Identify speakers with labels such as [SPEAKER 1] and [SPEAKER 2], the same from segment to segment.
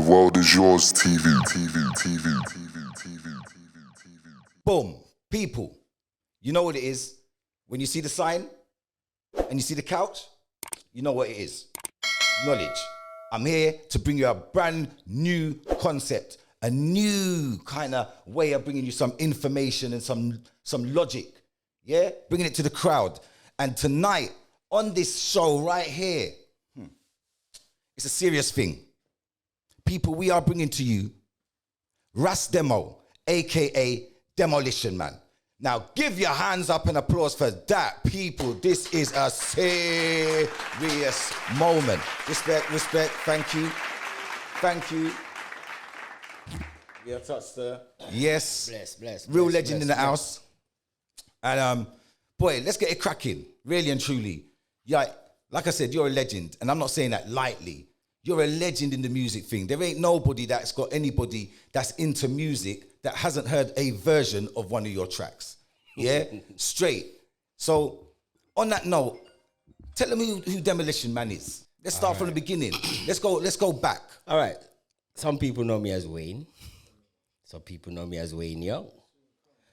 [SPEAKER 1] world is yours, TV.
[SPEAKER 2] Boom. People, you know what it is? When you see the sign and you see the couch, you know what it is. Knowledge. I'm here to bring you a brand new concept, a new kind of way of bringing you some information and some logic. Yeah? Bringing it to the crowd. And tonight, on this show right here, it's a serious thing. People, we are bringing to you Ras Demo, a.k.a. Demolition Man. Now, give your hands up and applause for that, people. This is a serious moment. Respect, thank you. Yeah, touch the... Yes.
[SPEAKER 3] Bless.
[SPEAKER 2] Real legend in the house. And, boy, let's get it cracking, really and truly. Yeah, like I said, you're a legend, and I'm not saying that lightly. You're a legend in the music thing. There ain't nobody that's got anybody that's into music that hasn't heard a version of one of your tracks. Yeah? Straight. So, on that note, tell them who Demolition Man is. Let's start from the beginning. Let's go back.
[SPEAKER 3] All right. Some people know me as Wayne. Some people know me as Wayne Young.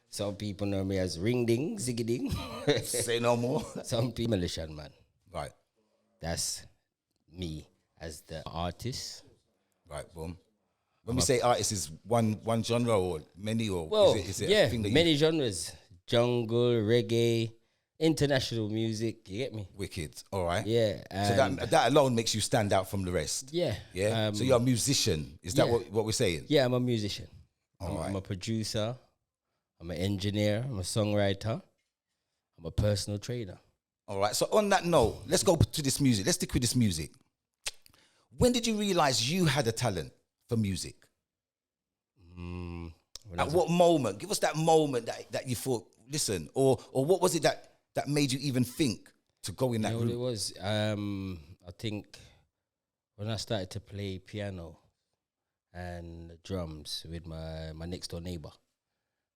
[SPEAKER 3] Some people know me as Ring Ding, Ziggy Ding.
[SPEAKER 2] Say no more.
[SPEAKER 3] Some people, Demolition Man.
[SPEAKER 2] Right.
[SPEAKER 3] That's me as the artist.
[SPEAKER 2] Right, boom. When we say artist, is one genre or many, or
[SPEAKER 3] Well,
[SPEAKER 2] is it
[SPEAKER 3] yeah,
[SPEAKER 2] a thing that
[SPEAKER 3] many genres. Jungle, reggae, international music, you get me?
[SPEAKER 2] Wicked, all right.
[SPEAKER 3] Yeah.
[SPEAKER 2] So that alone makes you stand out from the rest.
[SPEAKER 3] Yeah.
[SPEAKER 2] Yeah. So you're a musician. Is that
[SPEAKER 3] yeah.
[SPEAKER 2] what we're saying?
[SPEAKER 3] Yeah, I'm a musician.
[SPEAKER 2] All
[SPEAKER 3] I'm a producer. I'm an engineer. I'm a songwriter. I'm a personal trainer.
[SPEAKER 2] All right. So on that note, let's go to this music. Let's stick with this music. When did you realize you had a talent for music? At what moment? Give us that moment that you thought, listen, or what was it that made you even think to go in that route?
[SPEAKER 3] It was, I think when I started to play piano and drums with my next door neighbor,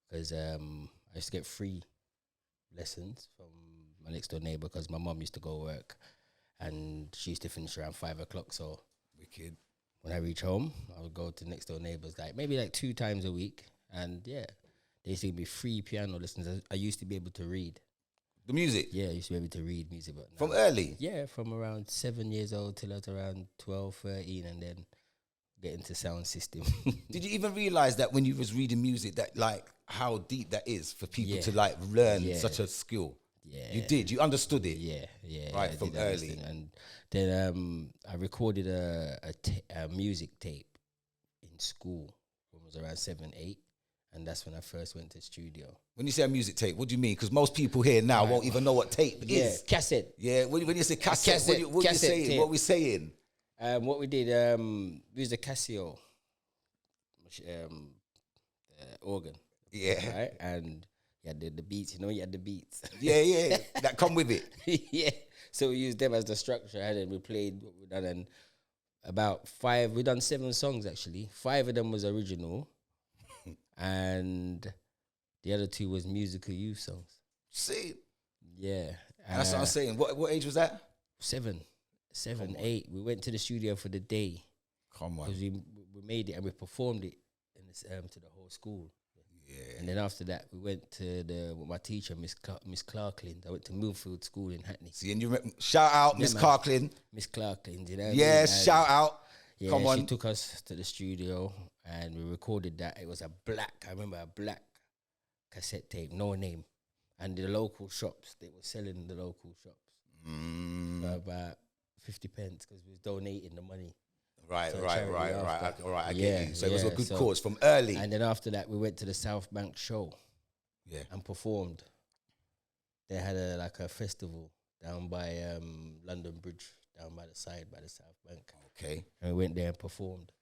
[SPEAKER 3] because I used to get free lessons from my next door neighbor because my mum used to go work and she used to finish around 5 o'clock. So
[SPEAKER 2] Wicked.
[SPEAKER 3] when I reach home, I would go to next door neighbors maybe 2 times a week. And yeah, they used to give me free piano lessons. I used to be able to read.
[SPEAKER 2] The music?
[SPEAKER 3] Yeah, I used to be able to read music. But
[SPEAKER 2] From early?
[SPEAKER 3] Yeah, from around 7 years old till I was around 12, 13, and then get into sound system.
[SPEAKER 2] Did you even realize that when you was reading music that like how deep that is for people to like learn such a skill?
[SPEAKER 3] Yeah.
[SPEAKER 2] You did? You understood it?
[SPEAKER 3] Yeah.
[SPEAKER 2] Right,
[SPEAKER 3] I
[SPEAKER 2] from
[SPEAKER 3] did
[SPEAKER 2] early.
[SPEAKER 3] understand. And then I recorded a music tape in school when I was around 7, 8. And that's when I first went to the studio.
[SPEAKER 2] When you say a music tape, what do you mean? Because most people here now won't even know what tape is.
[SPEAKER 3] Cassette.
[SPEAKER 2] Yeah, when you say cassette,
[SPEAKER 3] Cassette,
[SPEAKER 2] what you
[SPEAKER 3] cassette
[SPEAKER 2] saying?
[SPEAKER 3] tape.
[SPEAKER 2] What we saying?
[SPEAKER 3] What we did, we used a Casio organ.
[SPEAKER 2] Yeah.
[SPEAKER 3] Right? And you had the beats, you had the beats.
[SPEAKER 2] Yeah, that come with it.
[SPEAKER 3] Yeah. So we used them as the structure, and then we played what we done. And about 5, we done 7 songs actually. 5 of them was original. And the other 2 was musical youth songs.
[SPEAKER 2] See?
[SPEAKER 3] Yeah.
[SPEAKER 2] That's what I'm saying. What age was that?
[SPEAKER 3] 7, 8. We went to the studio for the day.
[SPEAKER 2] Come on.
[SPEAKER 3] Because we made it and we performed it to the whole school.
[SPEAKER 2] Yeah.
[SPEAKER 3] And then after that, we went to my teacher, Miss Clarkland. I went to Millfield School in Hackney.
[SPEAKER 2] See, and you shout out Miss Clarkland.
[SPEAKER 3] Miss Clarkland, you know what I
[SPEAKER 2] Yes,
[SPEAKER 3] mean?
[SPEAKER 2] shout out.
[SPEAKER 3] Yeah,
[SPEAKER 2] Come on.
[SPEAKER 3] she took us to the studio and we recorded that. It was I remember a black cassette tape, no name. And the local shops, they were selling the local shops for about 50 pence because we was donating the money.
[SPEAKER 2] Right.
[SPEAKER 3] So
[SPEAKER 2] All right, I get you. So it was a good cause from early.
[SPEAKER 3] And then after that, we went to the South Bank show.
[SPEAKER 2] Yeah.
[SPEAKER 3] And performed. They had a festival down by London Bridge, down by the side, by the South Bank.
[SPEAKER 2] Okay.
[SPEAKER 3] And we went there and performed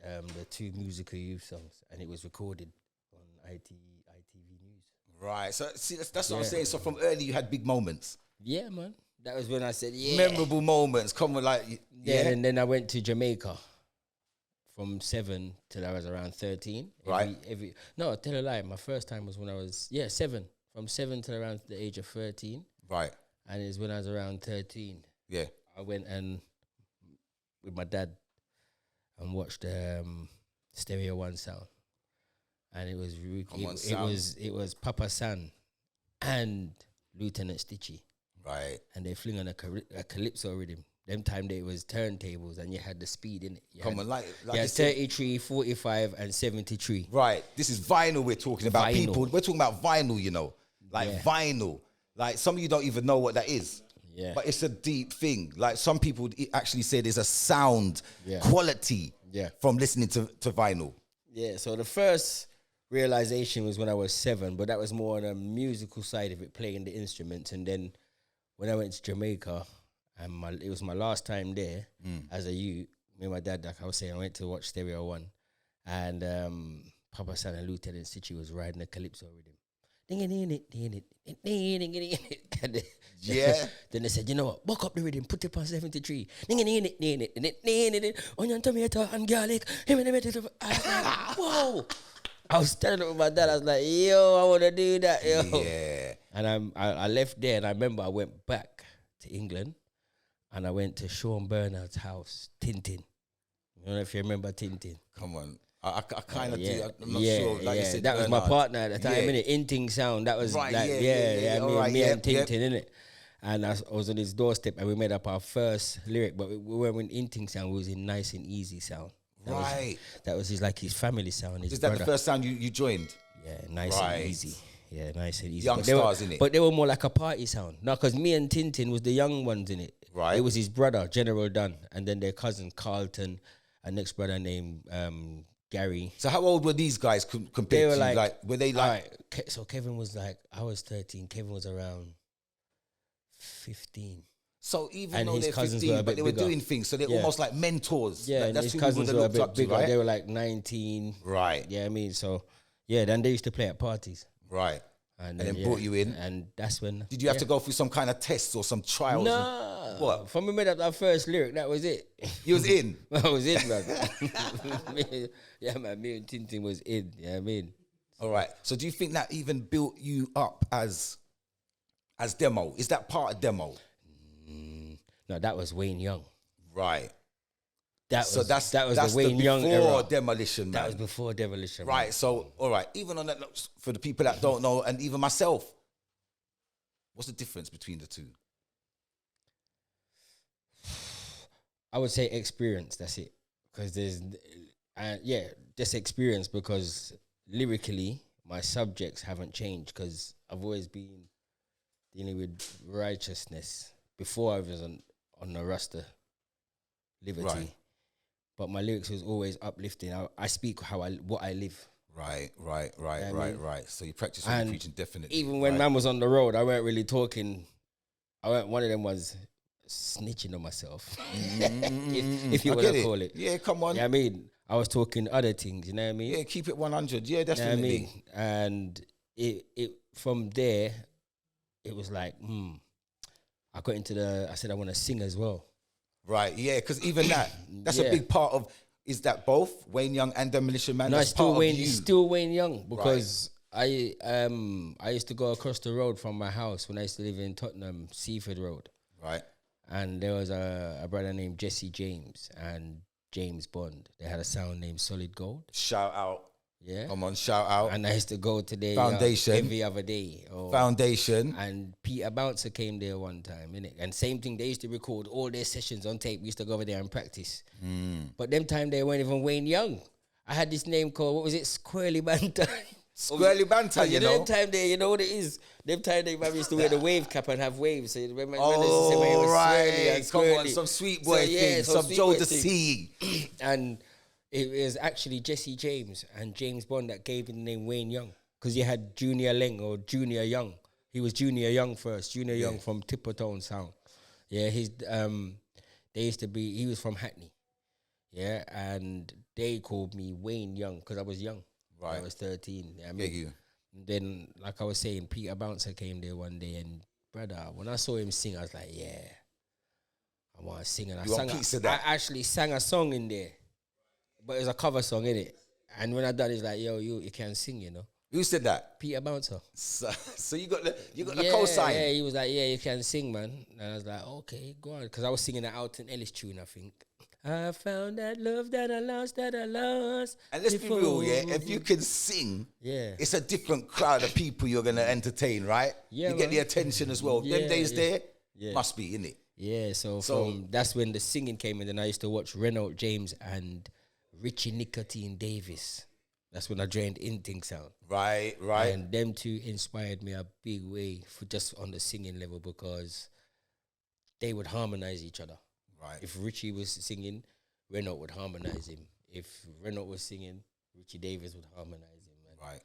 [SPEAKER 3] the 2 musical youth songs, and it was recorded on ITV News.
[SPEAKER 2] Right. So see, that's what I'm saying. So from early, you had big moments.
[SPEAKER 3] Yeah, man. That was when I said, yeah.
[SPEAKER 2] Memorable moments. Come on, like,
[SPEAKER 3] yeah. And then I went to Jamaica from 7 till I was around 13.
[SPEAKER 2] Right.
[SPEAKER 3] No, tell a lie. My first time was when I was, 7. From 7 till around the age of 13.
[SPEAKER 2] Right.
[SPEAKER 3] And it's when I was around 13.
[SPEAKER 2] Yeah.
[SPEAKER 3] I went and with my dad, and watched Stereo One Sound, and it was it was Papa San and Lieutenant Stitchy,
[SPEAKER 2] Right.
[SPEAKER 3] and they fling on a calypso rhythm. Them time there was turntables, and you had the speed in it. You had
[SPEAKER 2] like
[SPEAKER 3] you had 33, 45, and 73.
[SPEAKER 2] Right. This is vinyl we're talking about.
[SPEAKER 3] Vinyl.
[SPEAKER 2] People, we're talking about vinyl, you know. Like vinyl. Like some of you don't even know what that is.
[SPEAKER 3] Yeah.
[SPEAKER 2] But it's a deep thing. Like some people actually say there's a sound quality from listening to vinyl.
[SPEAKER 3] Yeah, so the first realization was when I was 7, but that was more on a musical side of it, playing the instruments. And then when I went to Jamaica, and it was my last time there as a youth, me and my dad, like I was saying, I went to watch Stereo One, and Papa San and Lieutenant Stitchy was riding a calypso rhythm.
[SPEAKER 2] Yeah.
[SPEAKER 3] Then they said, you know what, buck up the rhythm, put it on 73. Onion, tomato, and garlic. I was like, whoa. I was standing up with my dad. I was like, yo, I want to do that, yo.
[SPEAKER 2] Yeah.
[SPEAKER 3] And I left there, and I remember I went back to England, and I went to Sean Bernard's house, Tintin. I don't know if you remember Tintin.
[SPEAKER 2] Come on. I kind of
[SPEAKER 3] Yeah.
[SPEAKER 2] do. I'm not sure. Like you said,
[SPEAKER 3] that was my
[SPEAKER 2] Bernard.
[SPEAKER 3] partner at the time, innit? Inting Sound. That was
[SPEAKER 2] Right,
[SPEAKER 3] like, me and Tintin, innit? And I was on his doorstep, and we made up our first lyric, but we weren't in Inting Sound. We was in Nice and Easy Sound. That was his family sound. His
[SPEAKER 2] Is that
[SPEAKER 3] brother.
[SPEAKER 2] the first sound you joined?
[SPEAKER 3] Yeah, Nice and Easy. Yeah, Nice and Easy.
[SPEAKER 2] Young stars, innit?
[SPEAKER 3] But they were more like a party sound. No, because me and Tintin was the young ones in it.
[SPEAKER 2] Right.
[SPEAKER 3] It was his brother, General Dunn, and then their cousin, Carlton, a next brother named Gary.
[SPEAKER 2] So how old were these guys compared
[SPEAKER 3] They were
[SPEAKER 2] to
[SPEAKER 3] like,
[SPEAKER 2] were they like?
[SPEAKER 3] Alright, so Kevin was like, I was 13. Kevin was around 15.
[SPEAKER 2] So even
[SPEAKER 3] And
[SPEAKER 2] though
[SPEAKER 3] his
[SPEAKER 2] they're
[SPEAKER 3] cousins
[SPEAKER 2] 15,
[SPEAKER 3] were a
[SPEAKER 2] but
[SPEAKER 3] bit
[SPEAKER 2] they were
[SPEAKER 3] bigger.
[SPEAKER 2] doing things, so they're
[SPEAKER 3] Yeah.
[SPEAKER 2] almost like mentors.
[SPEAKER 3] Yeah,
[SPEAKER 2] Like,
[SPEAKER 3] and
[SPEAKER 2] that's
[SPEAKER 3] his
[SPEAKER 2] who
[SPEAKER 3] cousins
[SPEAKER 2] we
[SPEAKER 3] were a
[SPEAKER 2] looked
[SPEAKER 3] bit
[SPEAKER 2] up to,
[SPEAKER 3] bigger.
[SPEAKER 2] right?
[SPEAKER 3] They were like 19.
[SPEAKER 2] Right,
[SPEAKER 3] Yeah, I mean, so yeah, then they used to play at parties.
[SPEAKER 2] right.
[SPEAKER 3] And
[SPEAKER 2] then brought you in.
[SPEAKER 3] And that's when.
[SPEAKER 2] Did you have to go through some kind of tests or some trials?
[SPEAKER 3] No.
[SPEAKER 2] What?
[SPEAKER 3] From we made up that first lyric, that was it.
[SPEAKER 2] You was in.
[SPEAKER 3] I was in, man. Yeah, man, me and Tintin was in. Yeah, I mean.
[SPEAKER 2] All right. So do you think that even built you up as Demo? Is that part of Demo?
[SPEAKER 3] No, that was Wayne Young.
[SPEAKER 2] Right.
[SPEAKER 3] That
[SPEAKER 2] So
[SPEAKER 3] was
[SPEAKER 2] that's
[SPEAKER 3] the Wayne Young
[SPEAKER 2] before
[SPEAKER 3] era.
[SPEAKER 2] Demolition Man.
[SPEAKER 3] That was before Demolition.
[SPEAKER 2] Right.
[SPEAKER 3] Man.
[SPEAKER 2] So all right. Even on that, for the people that don't know, and even myself, what's the difference between the two?
[SPEAKER 3] I would say experience. That's it. Because there's, just experience. Because lyrically, my subjects haven't changed. Because I've always been dealing with righteousness before I was on the Rasta liberty.
[SPEAKER 2] Right.
[SPEAKER 3] But my lyrics was always uplifting. I speak what I live.
[SPEAKER 2] Right. So you practice what
[SPEAKER 3] And
[SPEAKER 2] you're preaching, definitely.
[SPEAKER 3] Even when
[SPEAKER 2] right?
[SPEAKER 3] man was on the road, I weren't really talking. One of them was snitching on myself, if you
[SPEAKER 2] I
[SPEAKER 3] want
[SPEAKER 2] get
[SPEAKER 3] to
[SPEAKER 2] it.
[SPEAKER 3] call it.
[SPEAKER 2] Yeah, come on.
[SPEAKER 3] Yeah, I mean, I was talking other things. You know what I mean?
[SPEAKER 2] Yeah, keep it 100. Yeah,
[SPEAKER 3] You know what I
[SPEAKER 2] definitely.
[SPEAKER 3] mean? And it from there, it was like, I got into I said I want to sing as well.
[SPEAKER 2] Right, yeah, because even that's a
[SPEAKER 3] Yeah.
[SPEAKER 2] big part of, is that both Wayne Young and Demolition Man?
[SPEAKER 3] No,
[SPEAKER 2] That's
[SPEAKER 3] it's still
[SPEAKER 2] part
[SPEAKER 3] Wayne.
[SPEAKER 2] of you.
[SPEAKER 3] It's still Wayne Young because I used to go across the road from my house when I used to live in Tottenham, Seaford Road,
[SPEAKER 2] Right,
[SPEAKER 3] and there was a brother named Jesse James and James Bond. They had a sound named Solid Gold.
[SPEAKER 2] shout out.
[SPEAKER 3] Yeah,
[SPEAKER 2] Come on, shout out.
[SPEAKER 3] and I used to go to their
[SPEAKER 2] Foundation.
[SPEAKER 3] every other day.
[SPEAKER 2] Foundation.
[SPEAKER 3] And Peter Bouncer came there one time, innit? And same thing, they used to record all their sessions on tape. We used to go over there and practice. But them time they weren't even Wayne Young. I had this name called, what was it? Squirrely Banter.
[SPEAKER 2] Squirrely Banter, you know.
[SPEAKER 3] Them time they, you know what it is? Them time they used to wear the wave cap and have waves. So when
[SPEAKER 2] Oh, right. Come on,
[SPEAKER 3] Squirrely.
[SPEAKER 2] some sweet boy thing.
[SPEAKER 3] some
[SPEAKER 2] Some
[SPEAKER 3] sweet
[SPEAKER 2] Joe
[SPEAKER 3] boy
[SPEAKER 2] the
[SPEAKER 3] thing.
[SPEAKER 2] Sea.
[SPEAKER 3] And it was actually Jesse James and James Bond that gave him the name Wayne Young. Because he had Junior Leng or Junior Young. He was Junior Young first. Junior Young from Tippertone Sound. Yeah, they used to be, he was from Hackney. Yeah, and they called me Wayne Young because I was young.
[SPEAKER 2] Right.
[SPEAKER 3] I was 13. I
[SPEAKER 2] Yeah,
[SPEAKER 3] mean,
[SPEAKER 2] you.
[SPEAKER 3] then, like I was saying, Peter Bouncer came there one day, and brother, when I saw him sing, I was like, yeah, I want to sing. And
[SPEAKER 2] You want a piece of that?
[SPEAKER 3] I actually sang a song in there, but it was a cover song, innit? And when I done, it's like, yo, you can sing, you know.
[SPEAKER 2] Who said that?
[SPEAKER 3] Peter Bouncer.
[SPEAKER 2] So you got the
[SPEAKER 3] Yeah,
[SPEAKER 2] cosign.
[SPEAKER 3] yeah, he was like, yeah, you can sing, man. And I was like, okay, go on. Because I was singing an Alton Ellis tune, I think. I found that love that I lost, that I lost.
[SPEAKER 2] And let's
[SPEAKER 3] before.
[SPEAKER 2] be real, yeah. If you can sing,
[SPEAKER 3] Yeah.
[SPEAKER 2] it's a different crowd of people you're gonna entertain, right?
[SPEAKER 3] Yeah,
[SPEAKER 2] you get
[SPEAKER 3] man.
[SPEAKER 2] the attention as well.
[SPEAKER 3] Yeah,
[SPEAKER 2] Them days
[SPEAKER 3] yeah.
[SPEAKER 2] there
[SPEAKER 3] Yeah.
[SPEAKER 2] must be in it.
[SPEAKER 3] Yeah, so from that's when the singing came in. Then I used to watch Renault James and Richie Nicotine Davis. That's when I joined Inting Sound.
[SPEAKER 2] Right.
[SPEAKER 3] And them two inspired me a big way for just on the singing level because they would harmonize each other.
[SPEAKER 2] Right.
[SPEAKER 3] If Richie was singing, Renault would harmonize him. If Renault was singing, Richie Davis would harmonize him. And
[SPEAKER 2] Right.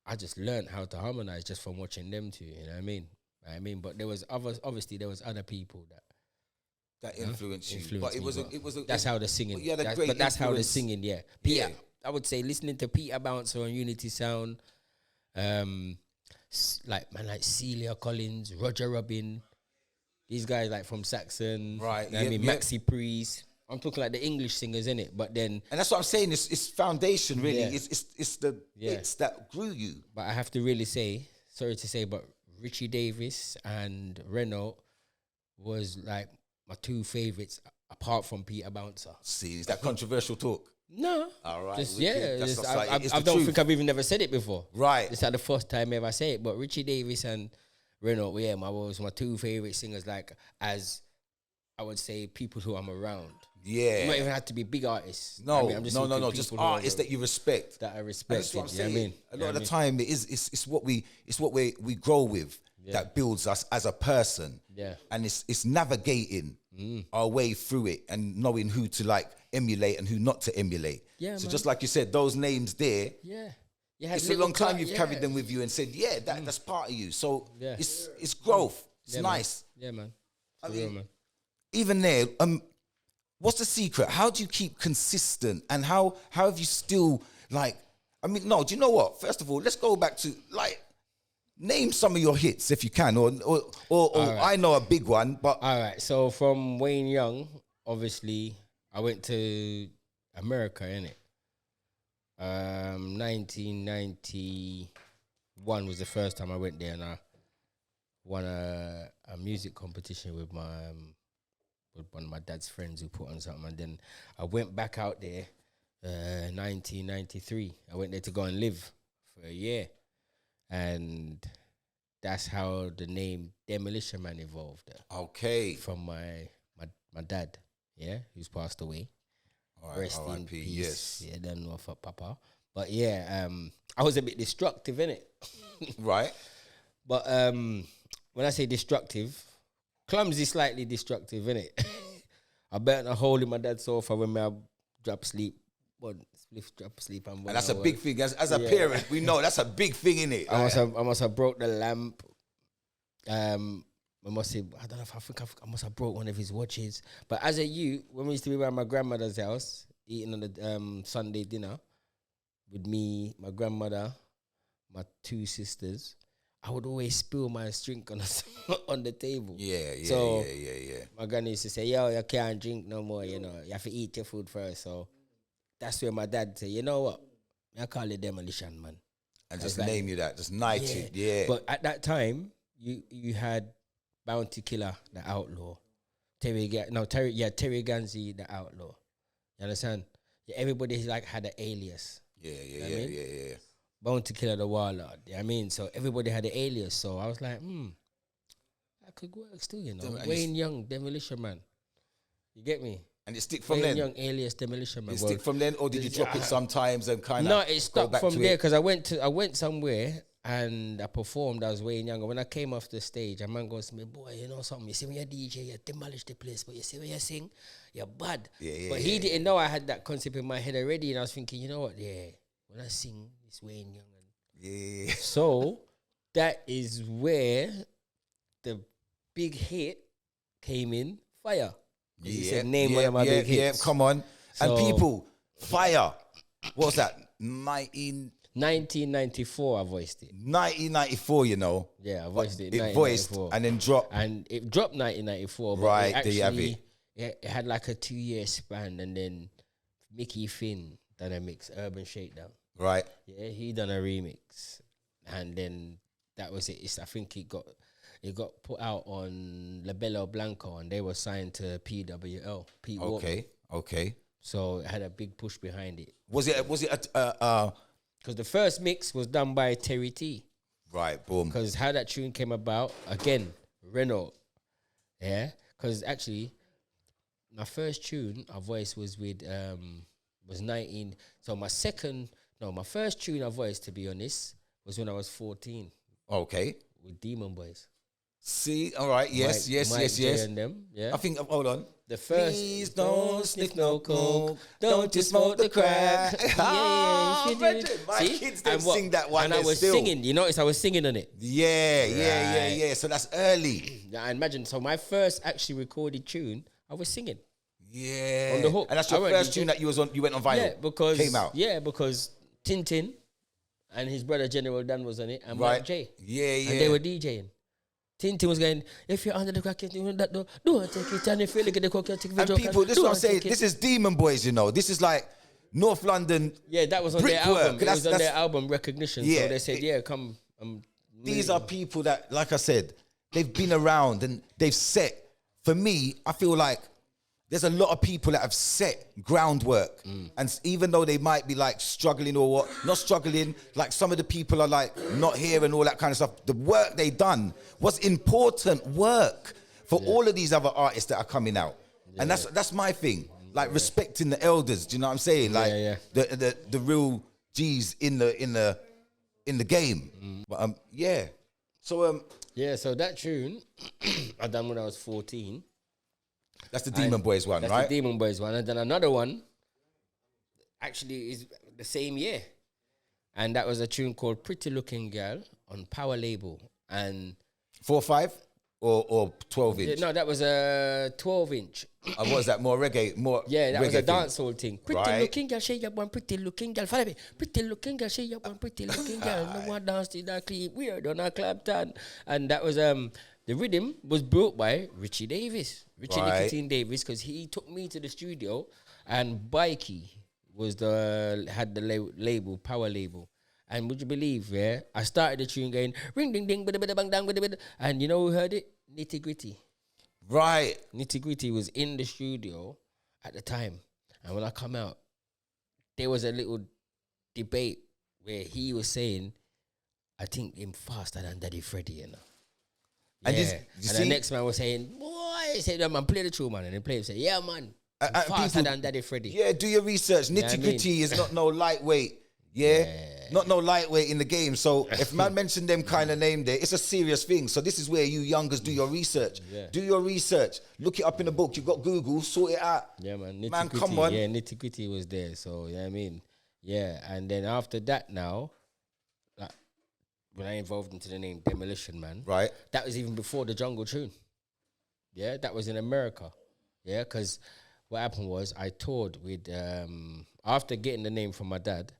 [SPEAKER 3] I just learned how to harmonize just from watching them two. You know what I mean? But there was obviously there was other people
[SPEAKER 2] that influenced you. But it was
[SPEAKER 3] that's how the singing.
[SPEAKER 2] You had a great
[SPEAKER 3] but that's how the
[SPEAKER 2] influence.
[SPEAKER 3] singing. Yeah, Peter. I would say listening to Peter Bouncer on Unity Sound, like Celia Collins, Roger Robin, these guys like from Saxon.
[SPEAKER 2] Right.
[SPEAKER 3] You know what I mean, Maxi Priest. I'm talking like the English singers, innit? But then,
[SPEAKER 2] and that's what I'm saying. It's foundation, really.
[SPEAKER 3] Yeah.
[SPEAKER 2] It's the bits that grew you.
[SPEAKER 3] But I have to really say, sorry to say, but Richie Davis and Renault was like my two favorites, apart from Peter Bouncer.
[SPEAKER 2] See, is that controversial talk?
[SPEAKER 3] No.
[SPEAKER 2] All right.
[SPEAKER 3] Just,
[SPEAKER 2] wicked. That's
[SPEAKER 3] I
[SPEAKER 2] it's the
[SPEAKER 3] don't
[SPEAKER 2] truth.
[SPEAKER 3] think I've even never said it before.
[SPEAKER 2] Right.
[SPEAKER 3] It's like the first time ever I say it. But Richie Davis and Renault, yeah, was my two favorite singers, like, as I would say, people who I'm around.
[SPEAKER 2] Yeah.
[SPEAKER 3] You might even have to be big artists.
[SPEAKER 2] No,
[SPEAKER 3] I mean, I'm just talking
[SPEAKER 2] just
[SPEAKER 3] people who are
[SPEAKER 2] artists that you respect.
[SPEAKER 3] that I
[SPEAKER 2] And
[SPEAKER 3] respect.
[SPEAKER 2] that's what I'm
[SPEAKER 3] You know what I
[SPEAKER 2] saying.
[SPEAKER 3] mean?
[SPEAKER 2] A lot of the time, it's what we grow with that builds us as a person.
[SPEAKER 3] Yeah.
[SPEAKER 2] And it's navigating our way through it and knowing who to like emulate and who not to emulate.
[SPEAKER 3] Yeah,
[SPEAKER 2] so
[SPEAKER 3] man.
[SPEAKER 2] just like you said, those names there.
[SPEAKER 3] Yeah.
[SPEAKER 2] It's a long time you've carried them with you and said, yeah, that's part of you. So
[SPEAKER 3] Yeah.
[SPEAKER 2] it's growth. It's nice.
[SPEAKER 3] Man. Yeah, man.
[SPEAKER 2] I
[SPEAKER 3] For real,
[SPEAKER 2] mean,
[SPEAKER 3] man.
[SPEAKER 2] even there, what's the secret? How do you keep consistent? And how have you still do you know what? First of all, let's go back to name some of your hits if you can, or right. I know a big one, but
[SPEAKER 3] all right. So from Wayne Young, obviously, I went to America, innit? 1991 was the first time I went there, and I won a music competition with one of my dad's friends who put on something, and then I went back out there. 1993, I went there to go and live for a year, and that's how the name Demolition Man evolved.
[SPEAKER 2] Okay,
[SPEAKER 3] from my dad, who's passed away.
[SPEAKER 2] Right,
[SPEAKER 3] Rest in
[SPEAKER 2] R.I.P.,
[SPEAKER 3] peace.
[SPEAKER 2] yes.
[SPEAKER 3] Yeah, don't know for Papa. But yeah, I was a bit destructive, innit?
[SPEAKER 2] Right.
[SPEAKER 3] But when I say destructive, clumsy, slightly destructive, innit? I burnt a hole in my dad's sofa when I drop sleep. Drop sleep, and
[SPEAKER 2] that's a big thing. As a parent, we know that's a big thing, innit?
[SPEAKER 3] I must have broke the lamp. I must have broke one of his watches. But as a youth, when we used to be around my grandmother's house, eating on the Sunday dinner with me, my grandmother, my two sisters, I would always spill my drink on the table. Yeah. My granny used to say, "Yo, you can't drink no more. You know, you have to eat your food first." So that's where my dad said, "You know what? I call it Demolition Man."
[SPEAKER 2] And just name you that, just knighted, yeah.
[SPEAKER 3] But at that time, you had Bounty Killer, the outlaw. Terry Ganzi, the outlaw. You understand? Yeah, everybody had an alias.
[SPEAKER 2] Yeah.
[SPEAKER 3] Bounty Killer, the warlord. You know what I mean? So everybody had an alias. So I was like, that could work still, you know. Wayne Young, Demolition Man. You get me?
[SPEAKER 2] And it stick from
[SPEAKER 3] Wayne
[SPEAKER 2] then?
[SPEAKER 3] Young, alias Demolition Man.
[SPEAKER 2] It stick from then, or did you drop it sometimes and kind of?
[SPEAKER 3] No, it stuck from there because I went somewhere and I performed as Wayne Young. And when I came off the stage, a man goes to me, "Boy, you know something? You see when you're DJ, you demolish the place, but you see when you sing, you're bad." But he didn't know I had that concept in my head already, and I was thinking, you know what? Yeah, when I sing, it's Wayne Young. So that is where the big hit came in, Fire. He said, name one of my big hits.
[SPEAKER 2] Yeah, come on. So, and people, Fire. What's that?
[SPEAKER 3] 1994, I voiced it.
[SPEAKER 2] 1994, you know.
[SPEAKER 3] Yeah, I voiced it.
[SPEAKER 2] It voiced and then dropped.
[SPEAKER 3] And it dropped 1994. But
[SPEAKER 2] right, there you have it.
[SPEAKER 3] It had like a 2-year span, and then Mickey Finn done a mix, Urban Shakedown.
[SPEAKER 2] Right.
[SPEAKER 3] Yeah, he done a remix, and then that was it. I think it got put out on Labello Blanco, and they were signed to PWL. Pete Walkman.
[SPEAKER 2] Okay.
[SPEAKER 3] So it had a big push behind it.
[SPEAKER 2] Was it
[SPEAKER 3] Because the first mix was done by Terry T.
[SPEAKER 2] right, boom.
[SPEAKER 3] Because how that tune came about, again, Renault. Yeah. Because actually, my first tune I voiced was with was 19. So my first tune I voiced, to be honest, was when I was 14
[SPEAKER 2] Okay.
[SPEAKER 3] with Demon Boys.
[SPEAKER 2] See, all right, yes,
[SPEAKER 3] Mike J
[SPEAKER 2] yes.
[SPEAKER 3] and them, yeah.
[SPEAKER 2] I think, hold on.
[SPEAKER 3] The first,
[SPEAKER 2] Please don't sniff no coke. Don't you smoke the crack.
[SPEAKER 3] Yeah,
[SPEAKER 2] if you do. My kids don't sing that one.
[SPEAKER 3] And I was singing. You notice I was singing on it.
[SPEAKER 2] Yeah. So that's early.
[SPEAKER 3] Yeah, I imagine. So my first actually recorded tune, I was singing.
[SPEAKER 2] Yeah.
[SPEAKER 3] On the hook.
[SPEAKER 2] And that's your
[SPEAKER 3] I
[SPEAKER 2] first tune that you went on vinyl.
[SPEAKER 3] Yeah, because
[SPEAKER 2] came out.
[SPEAKER 3] Yeah, because Tintin and his brother General Dan was on it, and Mike J.
[SPEAKER 2] Yeah.
[SPEAKER 3] And they were DJing. Tintin was going, if you're under the crack, don't take it. And if you look at the coke, take it.
[SPEAKER 2] And people, this is what I'm saying. This is Demon Boys, you know. This is like North London.
[SPEAKER 3] Yeah, that was on their
[SPEAKER 2] brickwork.
[SPEAKER 3] album. It was on their album Recognition.
[SPEAKER 2] Yeah.
[SPEAKER 3] So they said, yeah, come.
[SPEAKER 2] These are people that, like I said, they've been around and they've set. For me, I feel like there's a lot of people that have set groundwork. And even though they might be like struggling or what, not struggling, like some of the people are like not here and all that kind of stuff. The work they done was important work for all of these other artists that are coming out. And that's my thing. Like respecting the elders, do you know what I'm saying? Like the real G's in the game. But yeah. So
[SPEAKER 3] so that tune I done when I was 14.
[SPEAKER 2] that's the Demon Boys one,
[SPEAKER 3] That's
[SPEAKER 2] right?
[SPEAKER 3] the Demon Boys one. And then another one actually is the same year. And that was a tune called Pretty Looking Girl on Power Label. And
[SPEAKER 2] 4/5 or 12-inch?
[SPEAKER 3] no, that was a 12-inch.
[SPEAKER 2] What was that? More reggae? More
[SPEAKER 3] Yeah, that was a
[SPEAKER 2] reggae thing?
[SPEAKER 3] dancehall thing. Pretty
[SPEAKER 2] Right.
[SPEAKER 3] looking girl, she up one pretty looking girl. Follow me. Pretty looking girl, she up one pretty looking girl. No one dance to that clip. Weird on a Clapton. And that was the rhythm was built by Richie Davis. Richie
[SPEAKER 2] Right.
[SPEAKER 3] Nicotine Davis, because he took me to the studio, and Bikey had the label, Power Label. And would you believe, yeah, I started the tune going ring ding ding bada bada bang dang bada bada, and you know who heard it? Nitty Gritty.
[SPEAKER 2] Right.
[SPEAKER 3] Nitty Gritty was in the studio at the time, and when I come out, there was a little debate where he was saying, "I think him faster than Daddy Freddy," you know.
[SPEAKER 2] And
[SPEAKER 3] Yeah.
[SPEAKER 2] this-
[SPEAKER 3] And
[SPEAKER 2] you
[SPEAKER 3] the
[SPEAKER 2] see-
[SPEAKER 3] next man was saying, "Boy," he said, "Man, play the tune, man," and then play. He said, "Yeah, man, faster
[SPEAKER 2] people-
[SPEAKER 3] than Daddy Freddy."
[SPEAKER 2] Yeah, do your research.
[SPEAKER 3] know what I
[SPEAKER 2] Nitty Gritty
[SPEAKER 3] mean?
[SPEAKER 2] is not no lightweight. Yeah? Not no lightweight in the game. So if man mentioned them kind of name there, it's a serious thing. So this is where you youngers do your research.
[SPEAKER 3] Yeah.
[SPEAKER 2] Do your research. Look it up in the book. You've got Google. Sort it out.
[SPEAKER 3] Yeah, man.
[SPEAKER 2] Man,
[SPEAKER 3] Nitty-gritty,
[SPEAKER 2] come on.
[SPEAKER 3] Yeah, Nitty Gritty was there. So, yeah, I mean, yeah. And then after that now, like, when I evolved into the name Demolition Man,
[SPEAKER 2] Right.
[SPEAKER 3] that was even before the Jungle Tune. Yeah, that was in America. Yeah, because what happened was I toured with, after getting the name from my dad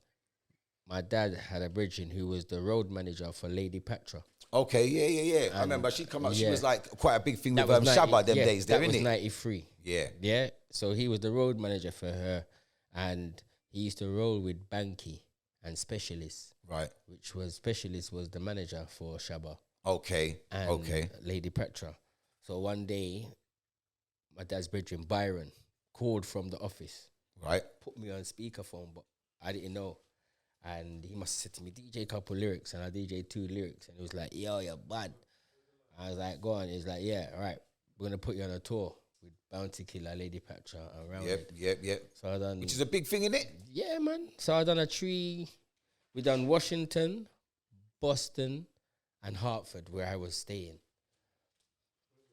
[SPEAKER 3] had a bridging who was the road manager for Lady Patra.
[SPEAKER 2] Okay, yeah. I remember she come up. She
[SPEAKER 3] yeah.
[SPEAKER 2] was like quite a big thing
[SPEAKER 3] That
[SPEAKER 2] with
[SPEAKER 3] was
[SPEAKER 2] Shabba them
[SPEAKER 3] yeah,
[SPEAKER 2] days,
[SPEAKER 3] that
[SPEAKER 2] there,
[SPEAKER 3] was
[SPEAKER 2] innit?
[SPEAKER 3] 93.
[SPEAKER 2] Yeah.
[SPEAKER 3] Yeah. So he was the road manager for her, and he used to roll with Banky and Specialist,
[SPEAKER 2] Right.
[SPEAKER 3] which was Specialist was the manager for Shabba
[SPEAKER 2] Okay.
[SPEAKER 3] and
[SPEAKER 2] Okay.
[SPEAKER 3] Lady Petra. So one day, my dad's brethren Byron called from the office,
[SPEAKER 2] Right.
[SPEAKER 3] put me on speakerphone, but I didn't know. And he must have said to me, DJ a couple lyrics, and I DJ 2 lyrics. And he was like, yo, you're bad. I was like, go on. He's like, yeah, all right. We're going to put you on a tour with Bounty Killer, Lady Patra, and Roundhead.
[SPEAKER 2] Yep.
[SPEAKER 3] So I done...
[SPEAKER 2] Which is a big thing, innit?
[SPEAKER 3] Yeah, man. So I done we done Washington, Boston, and Hartford, where I was staying.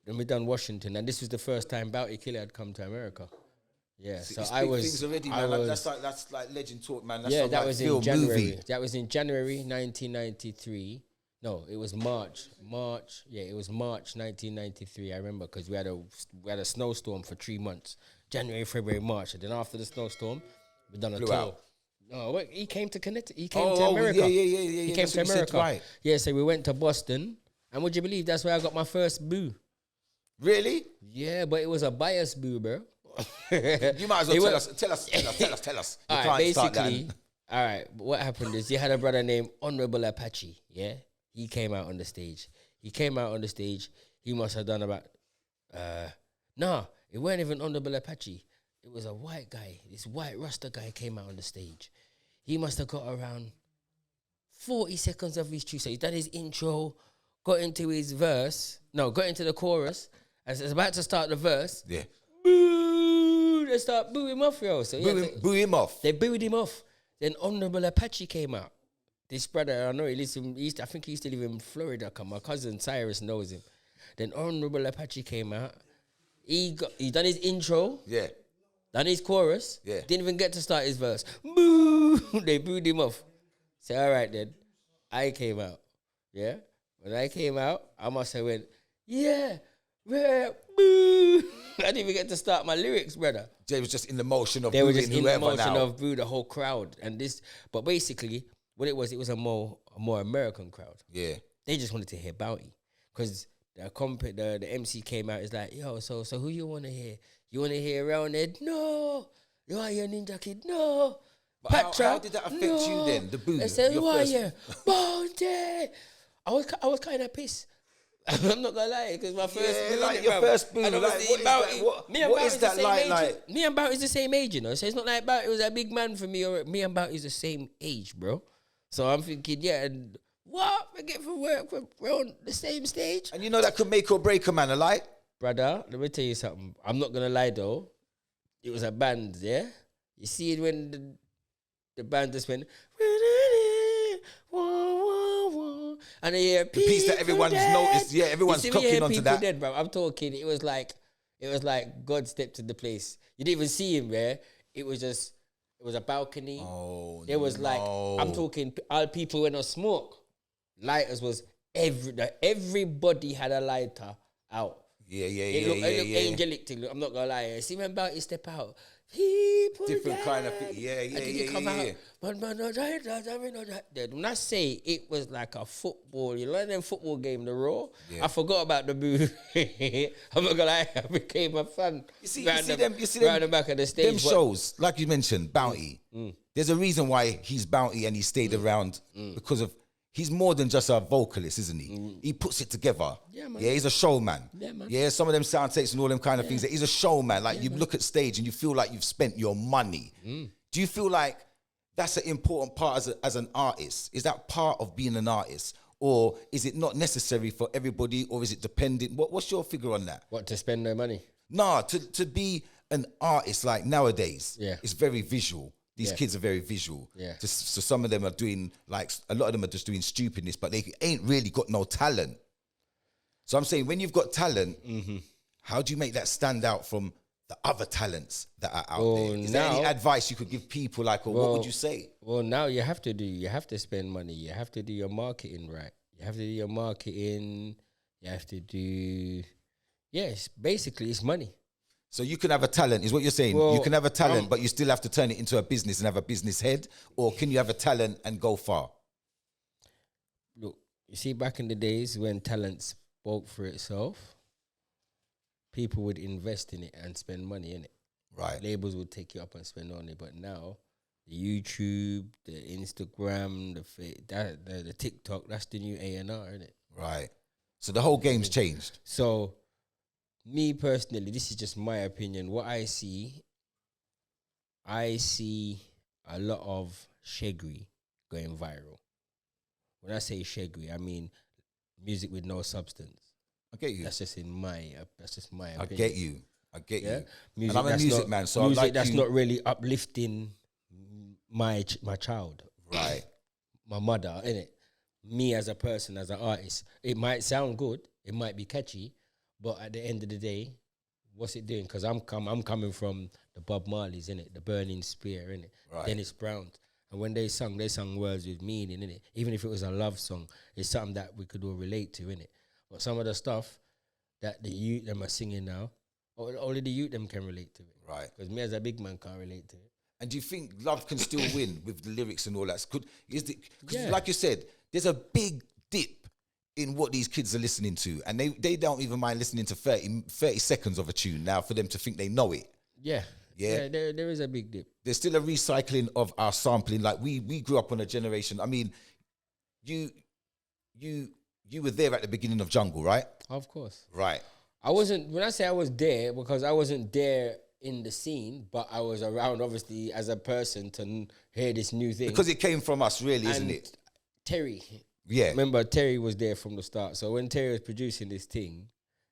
[SPEAKER 3] Then we done Washington, and this was the first time Bounty Killer had come to America. Yeah, so
[SPEAKER 2] It's
[SPEAKER 3] I
[SPEAKER 2] big
[SPEAKER 3] was...
[SPEAKER 2] things already,
[SPEAKER 3] I
[SPEAKER 2] man.
[SPEAKER 3] was,
[SPEAKER 2] That's like legend talk, man. That's
[SPEAKER 3] yeah,
[SPEAKER 2] some,
[SPEAKER 3] that
[SPEAKER 2] like,
[SPEAKER 3] was in
[SPEAKER 2] film,
[SPEAKER 3] January.
[SPEAKER 2] movie.
[SPEAKER 3] That was in January 1993. No, it was March. Yeah, it was March 1993. I remember because we had a snowstorm for 3 months. January, February, March, and then after the snowstorm, we done a
[SPEAKER 2] Flew
[SPEAKER 3] tour.
[SPEAKER 2] out.
[SPEAKER 3] No, wait, he came to Connecticut. He came to America.
[SPEAKER 2] Yeah.
[SPEAKER 3] He came
[SPEAKER 2] That's
[SPEAKER 3] to
[SPEAKER 2] what you said,
[SPEAKER 3] America.
[SPEAKER 2] right.
[SPEAKER 3] Yeah, so we went to Boston, and would you believe that's where I got my first boo?
[SPEAKER 2] Really?
[SPEAKER 3] Yeah, but it was a bias boo, bro.
[SPEAKER 2] You might as well tell us. You
[SPEAKER 3] All right,
[SPEAKER 2] can't start that.
[SPEAKER 3] basically, all right, but what happened is you had a brother named Honorable Apache, yeah? He came out on the stage. He must have done about, it weren't even Honorable Apache. it was a white guy. This white Rasta guy came out on the stage. He must have got around 40 seconds of his tune. So he's done his intro, got into his verse. No, got into the chorus. As it's about to start the verse.
[SPEAKER 2] Yeah.
[SPEAKER 3] Boo! They start booing him off, yo. So
[SPEAKER 2] Boo him off.
[SPEAKER 3] They booed him off. Then Honorable Apache came out. This brother, I know he lives in, I think he used to live in Florida. My cousin Cyrus knows him. Then Honorable Apache came out. He done his intro.
[SPEAKER 2] Yeah.
[SPEAKER 3] Done his chorus.
[SPEAKER 2] Yeah.
[SPEAKER 3] Didn't even get to start his verse. Boo! They booed him off. Say, all right then. I came out. Yeah? When I came out, I must have went, yeah, boo! I didn't even get to start my lyrics, brother.
[SPEAKER 2] They was just in the motion of
[SPEAKER 3] They were
[SPEAKER 2] booing
[SPEAKER 3] just in the
[SPEAKER 2] whoever
[SPEAKER 3] motion
[SPEAKER 2] now.
[SPEAKER 3] of boo the whole crowd. And this, but basically, what it was a more American crowd.
[SPEAKER 2] Yeah.
[SPEAKER 3] They just wanted to hear Bounty. Because the MC came out, is like, yo, so who you want to hear? You want to hear Roundhead? No. You want to hear Ninja Kid? No.
[SPEAKER 2] But how did that affect you then? The boo.
[SPEAKER 3] They said,
[SPEAKER 2] your
[SPEAKER 3] who are
[SPEAKER 2] first-
[SPEAKER 3] you? Bounty. I was kind of pissed. I'm not gonna lie, because my first
[SPEAKER 2] Yeah,
[SPEAKER 3] boo,
[SPEAKER 2] like
[SPEAKER 3] innit,
[SPEAKER 2] your
[SPEAKER 3] bruv?
[SPEAKER 2] first boo,
[SPEAKER 3] And
[SPEAKER 2] like,
[SPEAKER 3] obviously
[SPEAKER 2] what is
[SPEAKER 3] Bounty-
[SPEAKER 2] that- what-
[SPEAKER 3] me and
[SPEAKER 2] what
[SPEAKER 3] Bounty's
[SPEAKER 2] is
[SPEAKER 3] the
[SPEAKER 2] that
[SPEAKER 3] same
[SPEAKER 2] like-
[SPEAKER 3] age.
[SPEAKER 2] like-
[SPEAKER 3] Me and Bounty's the same age, you know. So it's not like Bounty was a big man for me, or me and Bounty's the same age, bro. So I'm thinking, yeah, and what? We get from work, we're on the same stage.
[SPEAKER 2] And you know that could make or break a man, a lie?
[SPEAKER 3] Brother, let me tell you something. I'm not gonna lie though. It was a band, yeah? You see it when the band just went, and they hear
[SPEAKER 2] The piece that everyone's noticed, yeah, everyone's
[SPEAKER 3] you see me
[SPEAKER 2] clocking
[SPEAKER 3] hear
[SPEAKER 2] onto
[SPEAKER 3] people
[SPEAKER 2] that.
[SPEAKER 3] dead, bro. I'm talking, it was like God stepped in the place. You didn't even see him there. It was a balcony.
[SPEAKER 2] Oh,
[SPEAKER 3] There was like, I'm
[SPEAKER 2] no.
[SPEAKER 3] talking, all people went on smoke. Lighters was everybody had a lighter out.
[SPEAKER 2] Yeah,
[SPEAKER 3] It looked
[SPEAKER 2] yeah.
[SPEAKER 3] angelic to look. I'm not gonna lie. See when Bounty step out, people
[SPEAKER 2] Different kind of
[SPEAKER 3] dead.
[SPEAKER 2] thing. Yeah,
[SPEAKER 3] And then he come out. But when I say it was like a football, you know them football game, the Raw.
[SPEAKER 2] Yeah.
[SPEAKER 3] I forgot about the boo. I'm not gonna lie. I became a fan.
[SPEAKER 2] You see
[SPEAKER 3] round
[SPEAKER 2] them
[SPEAKER 3] round the back of the stage.
[SPEAKER 2] Them
[SPEAKER 3] but-
[SPEAKER 2] shows, like you mentioned, Bounty. There's a reason why he's Bounty and he stayed around because of he's more than just a vocalist, isn't he? He puts it together.
[SPEAKER 3] Yeah, man.
[SPEAKER 2] Yeah, he's a showman.
[SPEAKER 3] Yeah, man.
[SPEAKER 2] Yeah, some of them sound takes and all them kind of things. He's a showman. Like you look at stage and you feel like you've spent your money. Do you feel like that's an important part as an artist? Is that part of being an artist? Or is it not necessary for everybody, or is it dependent? What's your figure on that?
[SPEAKER 3] What, to spend their money?
[SPEAKER 2] Nah, to be an artist like nowadays,
[SPEAKER 3] Yeah.
[SPEAKER 2] it's very visual. These
[SPEAKER 3] Yeah.
[SPEAKER 2] kids are very visual.
[SPEAKER 3] Yeah.
[SPEAKER 2] So some of them are doing, like, a lot of them are just doing stupidness, but they ain't really got no talent. So I'm saying, when you've got talent, how do you make that stand out from the other talents that are out there? Is there any
[SPEAKER 3] now-
[SPEAKER 2] advice you could give people, like, or what would you say?
[SPEAKER 3] Well, now you have to spend money. You have to do your marketing right. You have to do your marketing. You have to do, yes, basically it's money.
[SPEAKER 2] So you can have a talent, is what you're saying.
[SPEAKER 3] Well,
[SPEAKER 2] you can have a talent, but you still have to turn it into a business and have a business head, or can you have a talent and go far?
[SPEAKER 3] Look, you see, back in the days when talent spoke for itself, people would invest in it and spend money in it.
[SPEAKER 2] Right.
[SPEAKER 3] Labels would take you up and spend on it. But now, the YouTube, the Instagram, the TikTok, that's the new A&R, isn't it?
[SPEAKER 2] Right. So the whole game's changed.
[SPEAKER 3] So, me personally, this is just my opinion. What I see a lot of shaggery going viral. When I say shaggery, I mean music with no substance.
[SPEAKER 2] I get you.
[SPEAKER 3] That's just my opinion.
[SPEAKER 2] I get you. I get
[SPEAKER 3] Yeah,
[SPEAKER 2] you.
[SPEAKER 3] music
[SPEAKER 2] And I'm a
[SPEAKER 3] that's
[SPEAKER 2] music
[SPEAKER 3] not-
[SPEAKER 2] man, so I
[SPEAKER 3] music
[SPEAKER 2] like
[SPEAKER 3] that's
[SPEAKER 2] you.
[SPEAKER 3] not really uplifting my child,
[SPEAKER 2] Right.
[SPEAKER 3] my mother, innit? Me as a person, as an artist, it might sound good, it might be catchy, but at the end of the day, what's it doing? Because I'm coming from the Bob Marleys, innit? The Burning Spear, innit?
[SPEAKER 2] Right.
[SPEAKER 3] Dennis Brown. And when they sung words with meaning, innit? Even if it was a love song, it's something that we could all relate to, innit? But some of the stuff that the youth them are singing now, only the youth them can relate to it.
[SPEAKER 2] Right.
[SPEAKER 3] Because me as a big man can't relate to it.
[SPEAKER 2] And do you think love can still win with the lyrics and all that? Because
[SPEAKER 3] Yeah.
[SPEAKER 2] like you said, there's a big dip in what these kids are listening to. And they don't even mind listening to 30 seconds of a tune now for them to think they know it.
[SPEAKER 3] Yeah.
[SPEAKER 2] Yeah.
[SPEAKER 3] There is a big dip.
[SPEAKER 2] There's still a recycling of our sampling. Like we grew up on a generation. I mean, you were there at the beginning of Jungle, right?
[SPEAKER 3] Of course.
[SPEAKER 2] Right.
[SPEAKER 3] When I say I was there, because I wasn't there in the scene, but I was around obviously as a person to hear this new thing.
[SPEAKER 2] Because it came from us, really, isn't
[SPEAKER 3] And
[SPEAKER 2] it?
[SPEAKER 3] Terry,
[SPEAKER 2] Yeah.
[SPEAKER 3] remember Terry was there from the start. So when Terry was producing this thing,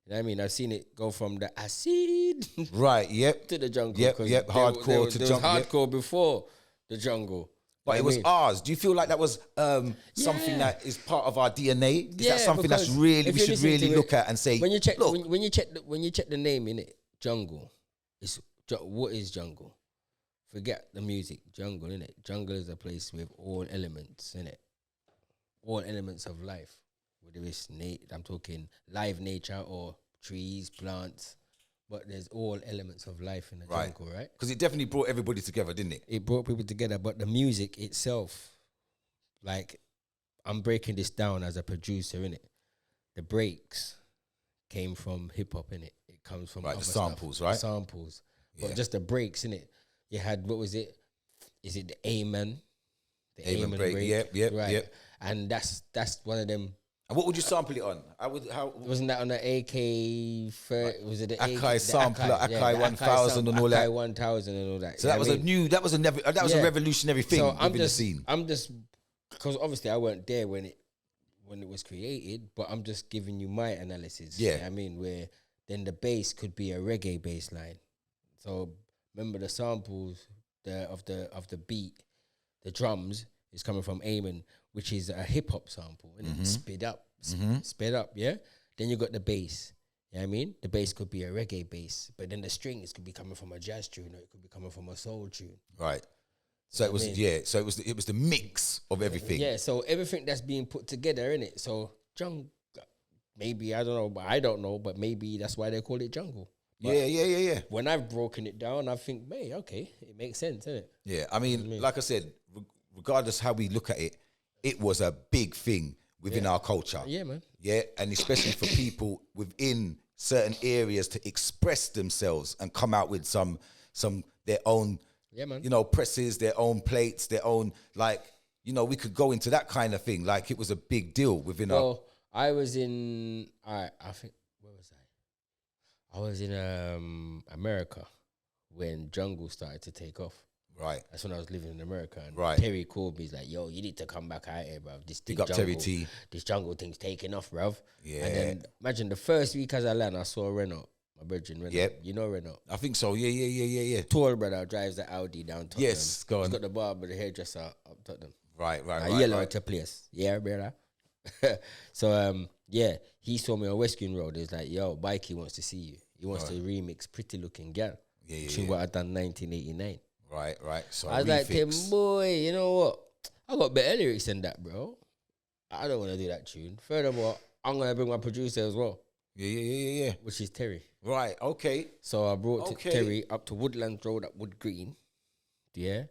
[SPEAKER 3] you know what I mean, I've seen it go from the acid
[SPEAKER 2] Right, yep.
[SPEAKER 3] to the jungle.
[SPEAKER 2] Yep,
[SPEAKER 3] 'cause
[SPEAKER 2] yep, hardcore to
[SPEAKER 3] there was
[SPEAKER 2] jungle. Yep.
[SPEAKER 3] hardcore before the jungle.
[SPEAKER 2] But
[SPEAKER 3] You
[SPEAKER 2] it
[SPEAKER 3] know
[SPEAKER 2] was
[SPEAKER 3] what I mean?
[SPEAKER 2] ours. Do you feel like that was something
[SPEAKER 3] Yeah.
[SPEAKER 2] that is part of our DNA? Is
[SPEAKER 3] Yeah,
[SPEAKER 2] that something that's
[SPEAKER 3] because
[SPEAKER 2] really
[SPEAKER 3] if
[SPEAKER 2] we
[SPEAKER 3] you
[SPEAKER 2] should
[SPEAKER 3] listen
[SPEAKER 2] really
[SPEAKER 3] to it,
[SPEAKER 2] look at and say,
[SPEAKER 3] when you check
[SPEAKER 2] look,
[SPEAKER 3] when you check the name in it, jungle, what is jungle? Forget the music, jungle in it. Jungle is a place with all elements in it, all elements of life. Whether it's I'm talking live nature or trees, plants, but there's all elements of life in the
[SPEAKER 2] Right.
[SPEAKER 3] jungle, right?
[SPEAKER 2] because it definitely brought everybody together, didn't it?
[SPEAKER 3] It brought people together, but the music itself, like, I'm breaking this down as a producer in it. The breaks came from hip hop in it. It comes from
[SPEAKER 2] Right, the
[SPEAKER 3] other
[SPEAKER 2] samples,
[SPEAKER 3] stuff,
[SPEAKER 2] right?
[SPEAKER 3] The samples,
[SPEAKER 2] Yeah.
[SPEAKER 3] but just the breaks in it. You had, what was it? Is it the Amen? The
[SPEAKER 2] Amen break, yep,
[SPEAKER 3] right?
[SPEAKER 2] yep.
[SPEAKER 3] And that's one of them.
[SPEAKER 2] And what would you sample it on? How
[SPEAKER 3] Wasn't that on the AK? Was it the
[SPEAKER 2] Akai sampler,
[SPEAKER 3] the
[SPEAKER 2] Akai 1000 and all that?
[SPEAKER 3] Akai 1000 and all that.
[SPEAKER 2] So that was a
[SPEAKER 3] Yeah.
[SPEAKER 2] revolutionary thing
[SPEAKER 3] So
[SPEAKER 2] within the scene.
[SPEAKER 3] I'm just, because obviously I weren't there when it was created, but I'm just giving you my analysis.
[SPEAKER 2] Yeah.
[SPEAKER 3] You know what I mean, where then the bass could be a reggae bass line. So remember the samples of the beat, the drums is coming from Amen, which is a hip hop sample, and it's sped up, sped up. Yeah. Then you got the bass. You know what I mean? The bass could be a reggae bass, but then the strings could be coming from a jazz tune, or it could be coming from a soul tune.
[SPEAKER 2] Right. So it was So it was the mix of everything.
[SPEAKER 3] Yeah, so everything that's being put together in it. So jungle, maybe I don't know, but maybe that's why they call it jungle. But
[SPEAKER 2] Yeah.
[SPEAKER 3] when I've broken it down, I think, hey, okay, it makes sense, doesn't it?
[SPEAKER 2] Yeah. I mean, like I said, regardless how we look at it, it was a big thing within our culture.
[SPEAKER 3] Yeah, man.
[SPEAKER 2] Yeah, and especially for people within certain areas to express themselves and come out with some their own,
[SPEAKER 3] Yeah, man.
[SPEAKER 2] presses, their own plates, their own, like, we could go into that kind of thing. Like, it was a big deal within our.
[SPEAKER 3] Well, I was in, I think, where was I? I was in America when jungle started to take off.
[SPEAKER 2] Right.
[SPEAKER 3] That's when I was living in America. And
[SPEAKER 2] Right.
[SPEAKER 3] Terry called me. He's like, yo, you need to come back out here, bruv. This
[SPEAKER 2] Big
[SPEAKER 3] jungle,
[SPEAKER 2] up Terry T.
[SPEAKER 3] This jungle thing's taking off, bruv.
[SPEAKER 2] Yeah.
[SPEAKER 3] And then imagine the first week as I land, I saw Renault, my brethren, Renault.
[SPEAKER 2] Yep.
[SPEAKER 3] You know Renault?
[SPEAKER 2] I think so. Yeah.
[SPEAKER 3] Tall brother drives the Audi down Tottenham.
[SPEAKER 2] Yes, go on.
[SPEAKER 3] He's got the barber, the hairdresser up Tottenham.
[SPEAKER 2] Right.
[SPEAKER 3] Yellow at a place. Yeah, brother. So, yeah, he saw me on Westgreen Road. He's like, yo, Bikey wants to see you. He wants to remix Pretty Looking Girl.
[SPEAKER 2] Yeah.
[SPEAKER 3] What I done 1989.
[SPEAKER 2] Right. So
[SPEAKER 3] I was like, Tim, boy, you know what? I got better lyrics than that, bro. I don't want to do that tune. Furthermore, I'm going to bring my producer as well.
[SPEAKER 2] Yeah.
[SPEAKER 3] Which is Terry.
[SPEAKER 2] Right. Okay.
[SPEAKER 3] So I brought Terry up to Woodlands Road at Wood Green. Yeah.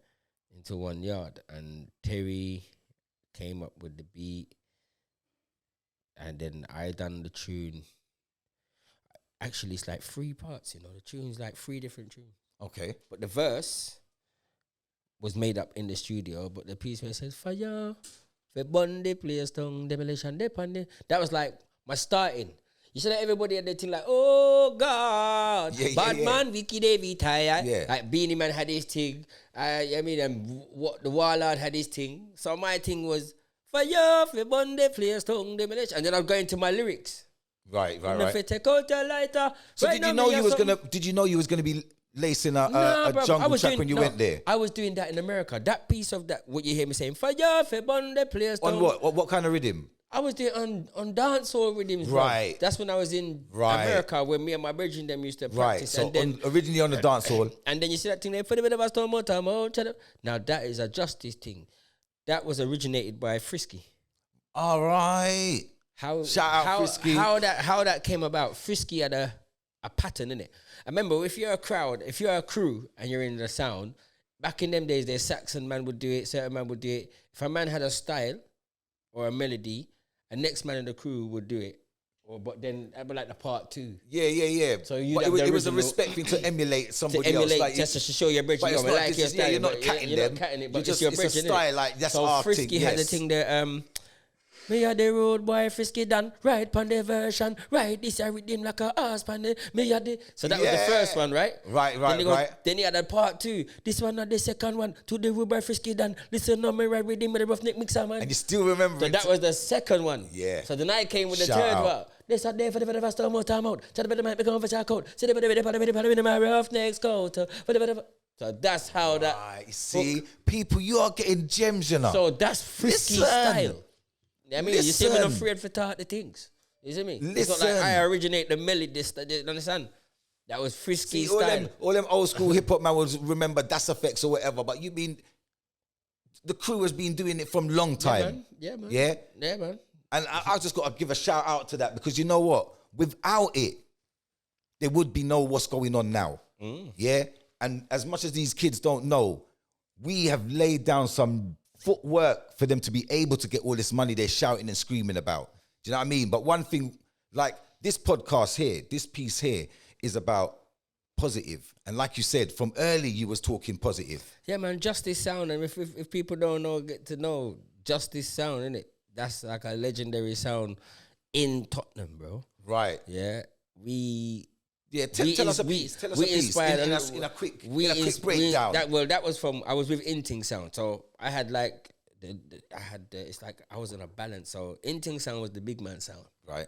[SPEAKER 3] Into 1 yard. And Terry came up with the beat. And then I done the tune. Actually, it's like 3 parts, The tune's like 3 different tunes.
[SPEAKER 2] Okay.
[SPEAKER 3] But the verse was made up in the studio, but the piece where it says fire, for Bundy, place tongue, demolition, that was like my starting. You see that everybody had their thing like, oh God, bad man, Vicky Davy tired.
[SPEAKER 2] Yeah.
[SPEAKER 3] Like Beanie Man had his thing. What the Warlord had his thing. So my thing was fire, for Bundy, place tongue, demolition, and then I'm going to my lyrics.
[SPEAKER 2] Right.
[SPEAKER 3] If you take out your lighter,
[SPEAKER 2] So
[SPEAKER 3] right
[SPEAKER 2] did you
[SPEAKER 3] now
[SPEAKER 2] know
[SPEAKER 3] me
[SPEAKER 2] you
[SPEAKER 3] have
[SPEAKER 2] was
[SPEAKER 3] something-
[SPEAKER 2] gonna? Did you know you was gonna be lacing a
[SPEAKER 3] bruv,
[SPEAKER 2] jungle track when you went there?
[SPEAKER 3] I was doing that in America. That piece of that, what you hear me saying, fire, for Bundy, place
[SPEAKER 2] On
[SPEAKER 3] tongue.
[SPEAKER 2] what kind of rhythm?
[SPEAKER 3] I was doing on dancehall rhythms, bruv.
[SPEAKER 2] Right.
[SPEAKER 3] That's when I was in
[SPEAKER 2] Right.
[SPEAKER 3] America, where me and my brethren them used to
[SPEAKER 2] Right.
[SPEAKER 3] practice.
[SPEAKER 2] So
[SPEAKER 3] and then,
[SPEAKER 2] originally on the dance hall.
[SPEAKER 3] and then you see that thing there, for the bit of a stone motor, now that is a justice thing. That was originated by Frisky.
[SPEAKER 2] All right. Shout out Frisky.
[SPEAKER 3] How that came about? Frisky had a pattern in it. I remember, if you're a crowd, if you're a crew and you're in the sound, back in them days, there's Saxon man would do it, certain man would do it. If a man had a style or a melody, a next man in the crew would do it. But then that'd be like the part 2.
[SPEAKER 2] Yeah.
[SPEAKER 3] So you
[SPEAKER 2] But
[SPEAKER 3] have the
[SPEAKER 2] it was a
[SPEAKER 3] original-
[SPEAKER 2] respect thing to emulate somebody
[SPEAKER 3] To emulate,
[SPEAKER 2] else. Like
[SPEAKER 3] just to show your brethren,
[SPEAKER 2] but it's
[SPEAKER 3] yo, I
[SPEAKER 2] not
[SPEAKER 3] like
[SPEAKER 2] this
[SPEAKER 3] your
[SPEAKER 2] is-
[SPEAKER 3] style.
[SPEAKER 2] you're not
[SPEAKER 3] but
[SPEAKER 2] catting
[SPEAKER 3] you're
[SPEAKER 2] them.
[SPEAKER 3] not catting it,
[SPEAKER 2] You
[SPEAKER 3] but
[SPEAKER 2] just-
[SPEAKER 3] it's your
[SPEAKER 2] it's a
[SPEAKER 3] brethren, innit?
[SPEAKER 2] style, like, that's
[SPEAKER 3] so
[SPEAKER 2] our
[SPEAKER 3] Frisky
[SPEAKER 2] thing,
[SPEAKER 3] had the
[SPEAKER 2] yes.
[SPEAKER 3] thing that Me a the road boy frisky done. Right pon the version. Right this I read him like a ass pan the. Me a the. So that was the first one, right?
[SPEAKER 2] Right.
[SPEAKER 3] Then he had a part 2. This one not the second one. To the road boy frisky done. Listen no me right with him with the roughneck mixer man.
[SPEAKER 2] And you still remember
[SPEAKER 3] So
[SPEAKER 2] it.
[SPEAKER 3] that was the second one.
[SPEAKER 2] Yeah.
[SPEAKER 3] So then I came with the
[SPEAKER 2] Shout
[SPEAKER 3] third
[SPEAKER 2] out.
[SPEAKER 3] one. This are there for the first time, more time out. Tell the better man, become for check out. See the better my rough next coat. So that's how that.
[SPEAKER 2] Right, you see, people, you are getting gems, you know.
[SPEAKER 3] So that's frisky style. I mean, you see, I'm not afraid for talk the things. You see me? It's not like I originate the melody. This, you understand? That was frisky style.
[SPEAKER 2] All them old school hip hop man will remember Das Effects or whatever, but the crew has been doing it from long time.
[SPEAKER 3] Yeah, man.
[SPEAKER 2] Yeah?
[SPEAKER 3] Yeah, man.
[SPEAKER 2] And I just got to give a shout out to that because you know what? Without it, there would be no what's going on now. Yeah? And as much as these kids don't know, we have laid down some footwork for them to be able to get all this money they're shouting and screaming about. Do you know what I mean? But one thing, like this podcast here, this piece here is about positive. And like you said, from early you was talking positive.
[SPEAKER 3] Yeah, man, Justice Sound. And if people don't know, get to know Justice Sound, innit? That's like a legendary sound in Tottenham, bro. Right. Yeah.
[SPEAKER 2] Tell us a piece. Tell us a piece in a quick breakdown.
[SPEAKER 3] That was from, I was with Inting Sound. So I had like, it's like I was in a balance. So Inting Sound was the big man sound.
[SPEAKER 2] Right.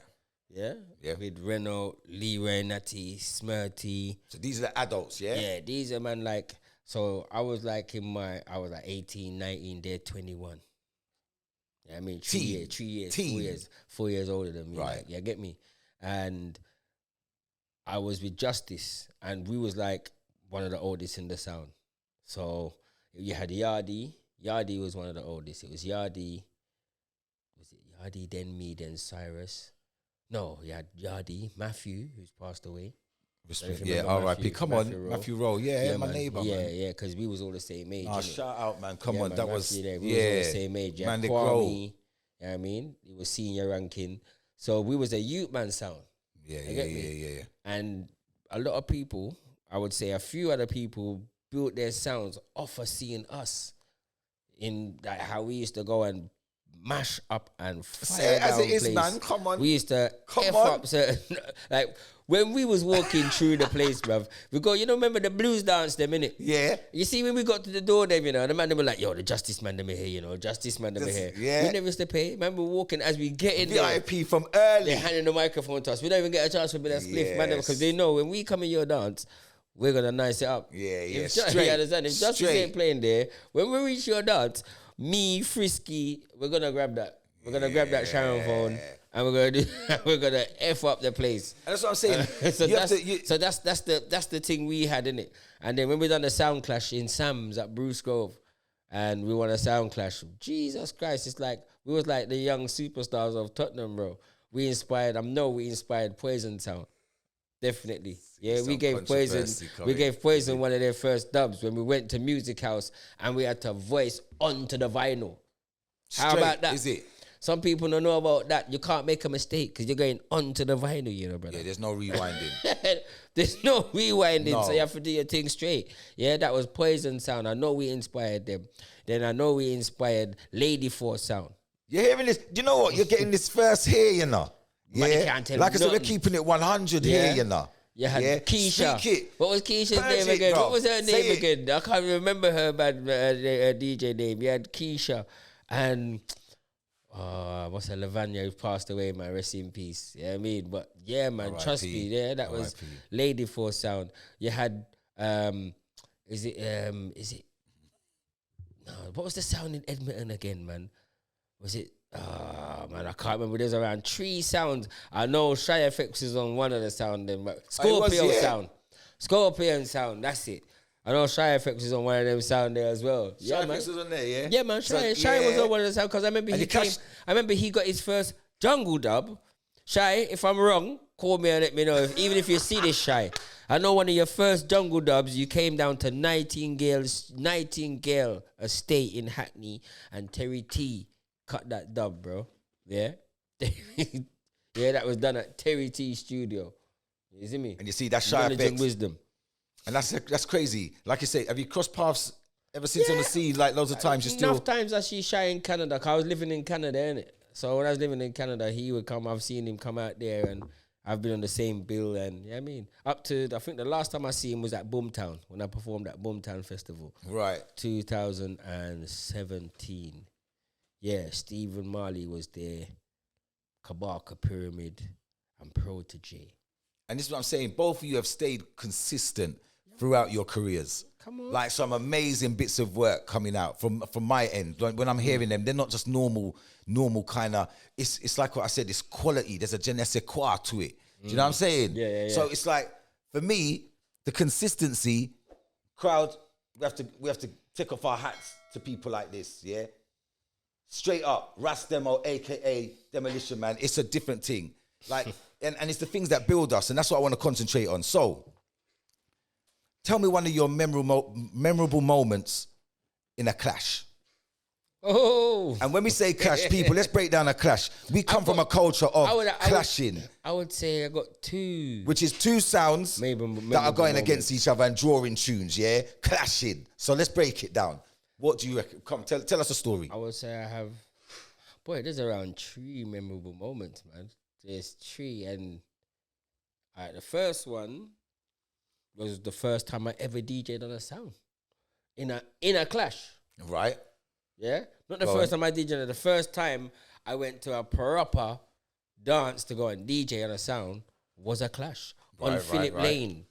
[SPEAKER 3] Yeah? Yeah. With Renault, Leroy, Natty, Smirty.
[SPEAKER 2] So these are the adults, yeah?
[SPEAKER 3] Yeah, these are man like, so I was like I was like 18, 19, they're 21. Yeah, I mean, 4 years older than me.
[SPEAKER 2] Right.
[SPEAKER 3] Like, yeah, get me? And I was with Justice, and we was like one of the oldest in the sound. So you had Yardi. Yardi was one of the oldest. It was Yardi. Was it Yardi, then me, then Cyrus? No, you had Yardi, Matthew, who's passed away.
[SPEAKER 2] Yeah, R.I.P. Come on, Matthew Rowe. Yeah, my neighbour,
[SPEAKER 3] yeah,
[SPEAKER 2] man.
[SPEAKER 3] Yeah, because we was all the same age.
[SPEAKER 2] Shout out, man. Come on,
[SPEAKER 3] man,
[SPEAKER 2] that was,
[SPEAKER 3] we was all the same age. Yeah,
[SPEAKER 2] man, they
[SPEAKER 3] Kwame,
[SPEAKER 2] grow.
[SPEAKER 3] you know what I mean? It was senior ranking. So we was a youth man sound.
[SPEAKER 2] Yeah.
[SPEAKER 3] And a lot of people, I would say a few other people built their sounds off of seeing us in like how we used to go and mash up and fire down
[SPEAKER 2] as it is,
[SPEAKER 3] place.
[SPEAKER 2] man. Come on.
[SPEAKER 3] We used to up certain, like when we was walking through the place, bruv, we go, remember the blues dance them, innit?
[SPEAKER 2] Yeah.
[SPEAKER 3] You see, when we got to the door, them, the man, they were like, yo, the Justice Man, them here, Justice Man, them here.
[SPEAKER 2] Yeah.
[SPEAKER 3] We never used to pay. Remember walking as we get in there.
[SPEAKER 2] VIP from early.
[SPEAKER 3] They're handing the microphone to us. We don't even get a chance to be that spliff, man, because they know when we come in your dance, we're going to nice it up.
[SPEAKER 2] Yeah.
[SPEAKER 3] Straight. You understand? If Justice ain't playing there, when we reach your dance, me, Frisky, we're going to grab that. We're going to grab that Sharon phone. And we're gonna F up the place.
[SPEAKER 2] And that's what I'm saying.
[SPEAKER 3] So that's the thing we had, in it. And then when we done the sound clash in Sam's at Bruce Grove, and we won a sound clash, Jesus Christ, it's like we was like the young superstars of Tottenham, bro. We inspired Poison Sound. Definitely. Yeah, we gave Poison one of their first dubs when we went to Music House and we had to voice onto the vinyl. How about that?
[SPEAKER 2] Is it?
[SPEAKER 3] Some people don't know about that. You can't make a mistake because you're going onto the vinyl, brother.
[SPEAKER 2] Yeah, there's no rewinding.
[SPEAKER 3] There's no rewinding,
[SPEAKER 2] No.
[SPEAKER 3] so you have to do your thing straight. Yeah, that was Poison Sound. I know we inspired them. Then I know we inspired Lady Force Sound.
[SPEAKER 2] You're hearing this? Do you know what? You're getting this first here, Yeah.
[SPEAKER 3] But you can't tell
[SPEAKER 2] Like I said, we're
[SPEAKER 3] nothing.
[SPEAKER 2] keeping it 100 here,
[SPEAKER 3] You had Keisha.
[SPEAKER 2] Speak it.
[SPEAKER 3] What was Keisha's
[SPEAKER 2] Purge
[SPEAKER 3] name
[SPEAKER 2] it,
[SPEAKER 3] again?
[SPEAKER 2] bro.
[SPEAKER 3] What was her
[SPEAKER 2] Say
[SPEAKER 3] name
[SPEAKER 2] it.
[SPEAKER 3] again? I can't remember her DJ name. You had Keisha and what's her, Lavanya, who passed away, man. Rest in peace. Yeah, I mean, but yeah, man, trust me. Yeah, that was Lady Force Sound. You had is it no, what was the sound in Edmonton again, man? Was it man, I can't remember. There's around 3 sounds. I know Shy FX is on one of the sound then, but Scorpion sound, that's it. I know Shy FX is on one of them sound there as well.
[SPEAKER 2] Shy FX was on there, yeah?
[SPEAKER 3] Yeah, man. Shy was on one of the sound because I remember he got his first jungle dub. Shy, if I'm wrong, call me and let me know. Even if you see this, Shy. I know one of your first jungle dubs, you came down to Nightingale Estate in Hackney, and Terry T cut that dub, bro. Yeah? Yeah, that was done at Terry T Studio. You see me?
[SPEAKER 2] And you see that Shy
[SPEAKER 3] Knowledge and
[SPEAKER 2] FX.
[SPEAKER 3] wisdom.
[SPEAKER 2] And that's crazy. Like you say, have you crossed paths ever since on the sea, like loads of times? You still...
[SPEAKER 3] Enough times I see Shy in Canada, because I was living in Canada, innit? So when I was living in Canada, he would come. I've seen him come out there, and I've been on the same bill. And I mean, up to I think the last time I see him was at Boomtown when I performed at Boomtown Festival,
[SPEAKER 2] Right.
[SPEAKER 3] 2017. Yeah, Stephen Marley was there, Kabaka Pyramid, and Protege.
[SPEAKER 2] And this is what I'm saying. Both of you have stayed consistent throughout your careers.
[SPEAKER 3] Come on.
[SPEAKER 2] Like some amazing bits of work coming out from my end. Like when I'm hearing them, they're not just normal kind of. It's like what I said. It's quality. There's a je ne sais quoi to it. Do you know what I'm saying?
[SPEAKER 3] Yeah.
[SPEAKER 2] So it's like for me, the consistency. Crowd, we have to take off our hats to people like this. Yeah. Straight up, Ras Demo, aka Demolition Man. It's a different thing. Like, and it's the things that build us, and that's what I want to concentrate on. So, tell me one of your memorable moments in a clash.
[SPEAKER 3] Oh.
[SPEAKER 2] And when we say clash, people, let's break down a clash. We come from a culture of clashing.
[SPEAKER 3] I would say I got two.
[SPEAKER 2] Which is two sounds that are going against each other and drawing tunes, yeah? Clashing. So let's break it down. What do you reckon? Come, tell us a story.
[SPEAKER 3] I would say I have, there's around 3 memorable moments, man. There's 3, and the first one was the first time I ever DJ'd on a sound in a clash.
[SPEAKER 2] Right.
[SPEAKER 3] Yeah, not the first time I DJ'd. The first time I went to a proper dance to go and DJ on a sound was a clash on Phillip Lane.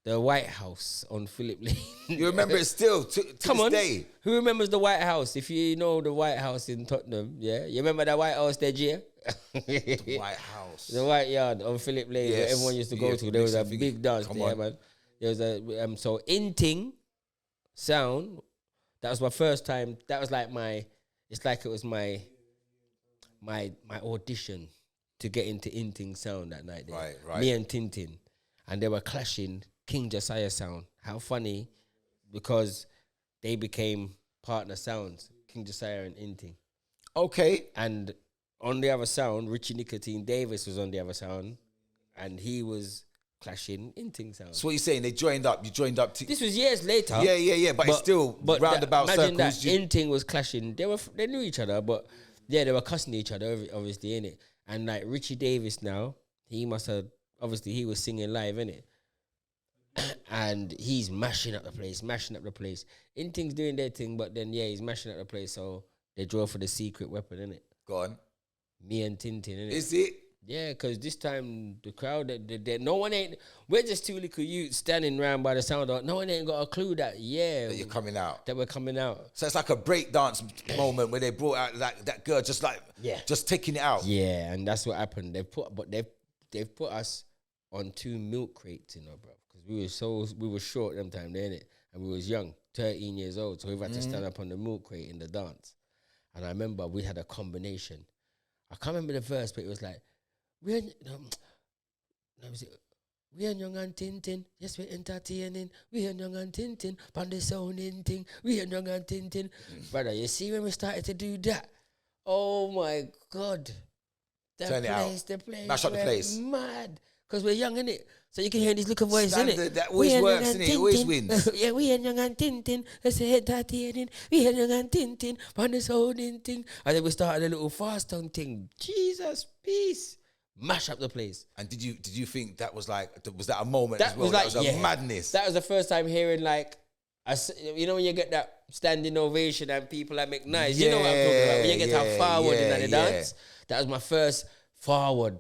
[SPEAKER 3] The White House on Phillip Lane.
[SPEAKER 2] You remember it still to
[SPEAKER 3] Come
[SPEAKER 2] this
[SPEAKER 3] on.
[SPEAKER 2] day?
[SPEAKER 3] Who remembers the White House? If you know the White House in Tottenham, yeah? You remember the White House there, Gia?
[SPEAKER 2] The White House.
[SPEAKER 3] The White Yard on Phillip Lane where everyone used to go to. There was a big dance there, man. There was a, so Inting sound, that was my first time. That was like it was my audition to get into Inting sound that night there.
[SPEAKER 2] Right.
[SPEAKER 3] Me and Tintin. And they were clashing King Josiah sound. How funny, because they became partner sounds, King Josiah and Inting.
[SPEAKER 2] Okay.
[SPEAKER 3] And on the other sound, Richie Nicotine Davis was on the other sound, and he was clashing Inting sound.
[SPEAKER 2] So what you're saying, they joined up, you joined up.
[SPEAKER 3] This was years later.
[SPEAKER 2] Yeah, but it's still roundabout
[SPEAKER 3] imagine
[SPEAKER 2] circles.
[SPEAKER 3] That Inting was clashing. They knew each other, but yeah, they were cussing each other, obviously, innit? And like Richie Davis now, he must have, obviously he was singing live, innit? And he's mashing up the place. Inting's doing their thing, but then, he's mashing up the place. So they draw for the secret weapon, innit?
[SPEAKER 2] Go on.
[SPEAKER 3] Me and Tintin, innit?
[SPEAKER 2] Is it?
[SPEAKER 3] Yeah, because this time the crowd, we're just 2 little youths standing around by the sound of, no one ain't got a clue that
[SPEAKER 2] you're coming out.
[SPEAKER 3] That we're coming out.
[SPEAKER 2] So it's like a breakdance moment where they brought out like that girl just taking it out.
[SPEAKER 3] Yeah, and that's what happened. They've put us on 2 milk crates, bro. Because we were short them time, innit? And we was young, 13 years old. So we had to stand up on the milk crate in the dance. And I remember we had a combination. I can't remember the verse, but it was like, we and Young and Tintin, yes, we're entertaining. We and Young and Tintin, pan the sounding thing. We and Young and Tintin. Brother, you see when we started to do that? Oh my God.
[SPEAKER 2] Turn it out.
[SPEAKER 3] The place.
[SPEAKER 2] Mash up the place.
[SPEAKER 3] Mad. Because we're young, innit? So you can hear this little voice, innit?
[SPEAKER 2] That always works, innit? It always wins.
[SPEAKER 3] Yeah, we and Young and Tintin. Let's say entertaining. We and Young and Tintin, pan the sounding thing. And then we started a little fast tongue thing. Jesus, peace. Mash up the place. And
[SPEAKER 2] did you think that was like, was that a moment
[SPEAKER 3] that
[SPEAKER 2] as well?
[SPEAKER 3] Was like,
[SPEAKER 2] that was a madness.
[SPEAKER 3] That was the first time hearing like, you know when you get that standing ovation and people that make noise? You know what I'm talking about? When you get that forward in the dance? That was my first forward.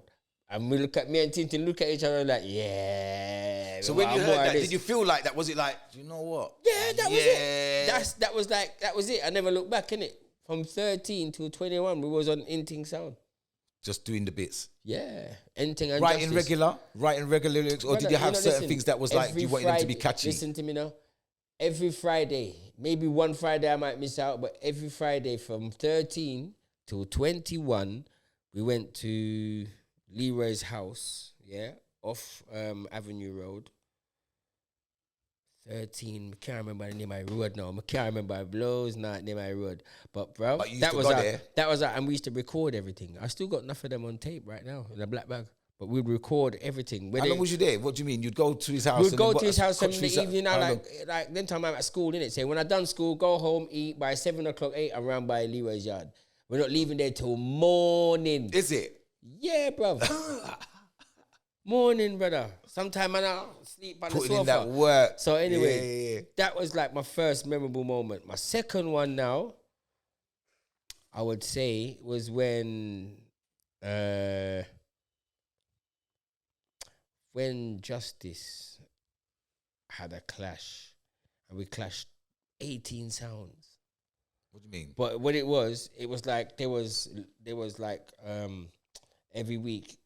[SPEAKER 3] And we look at me and Tintin look at each other like, yeah.
[SPEAKER 2] So when you heard that, did you feel like that? Was it like, you know what?
[SPEAKER 3] Yeah, that was it. That was it. I never looked back, innit? From 13 to 21, we was on Inting Sound.
[SPEAKER 2] Just doing the bits.
[SPEAKER 3] Yeah. Inting and
[SPEAKER 2] writing regular lyrics, or did you have certain things that was like you wanted them to be catchy?
[SPEAKER 3] Listen to me now. Every Friday, maybe one Friday I might miss out, but every Friday from 13 to 21, we went to Leroy's house, off Avenue Road. 13, I can't remember the name of my road now. I can't remember blows, not name of my road. But bro, that was and we used to record everything. I still got enough of them on tape right now in a black bag. But we'd record everything.
[SPEAKER 2] How long was you there? What do you mean? You'd go to his house?
[SPEAKER 3] We'd go to his house in the evening. Like then time I'm at school, innit? Say when I done school, go home, eat. By 7 o'clock, 8, I'm around by Leroy's yard. We're not leaving there till morning.
[SPEAKER 2] Is it?
[SPEAKER 3] Yeah, bruv. Morning, brother. Sometime I sleep on the sofa.
[SPEAKER 2] Putting in that work.
[SPEAKER 3] So anyway, that was like my first memorable moment. My second one now, I would say, was when Justice had a clash, and we clashed 18 sounds.
[SPEAKER 2] What do you mean?
[SPEAKER 3] But what it was like there was like every week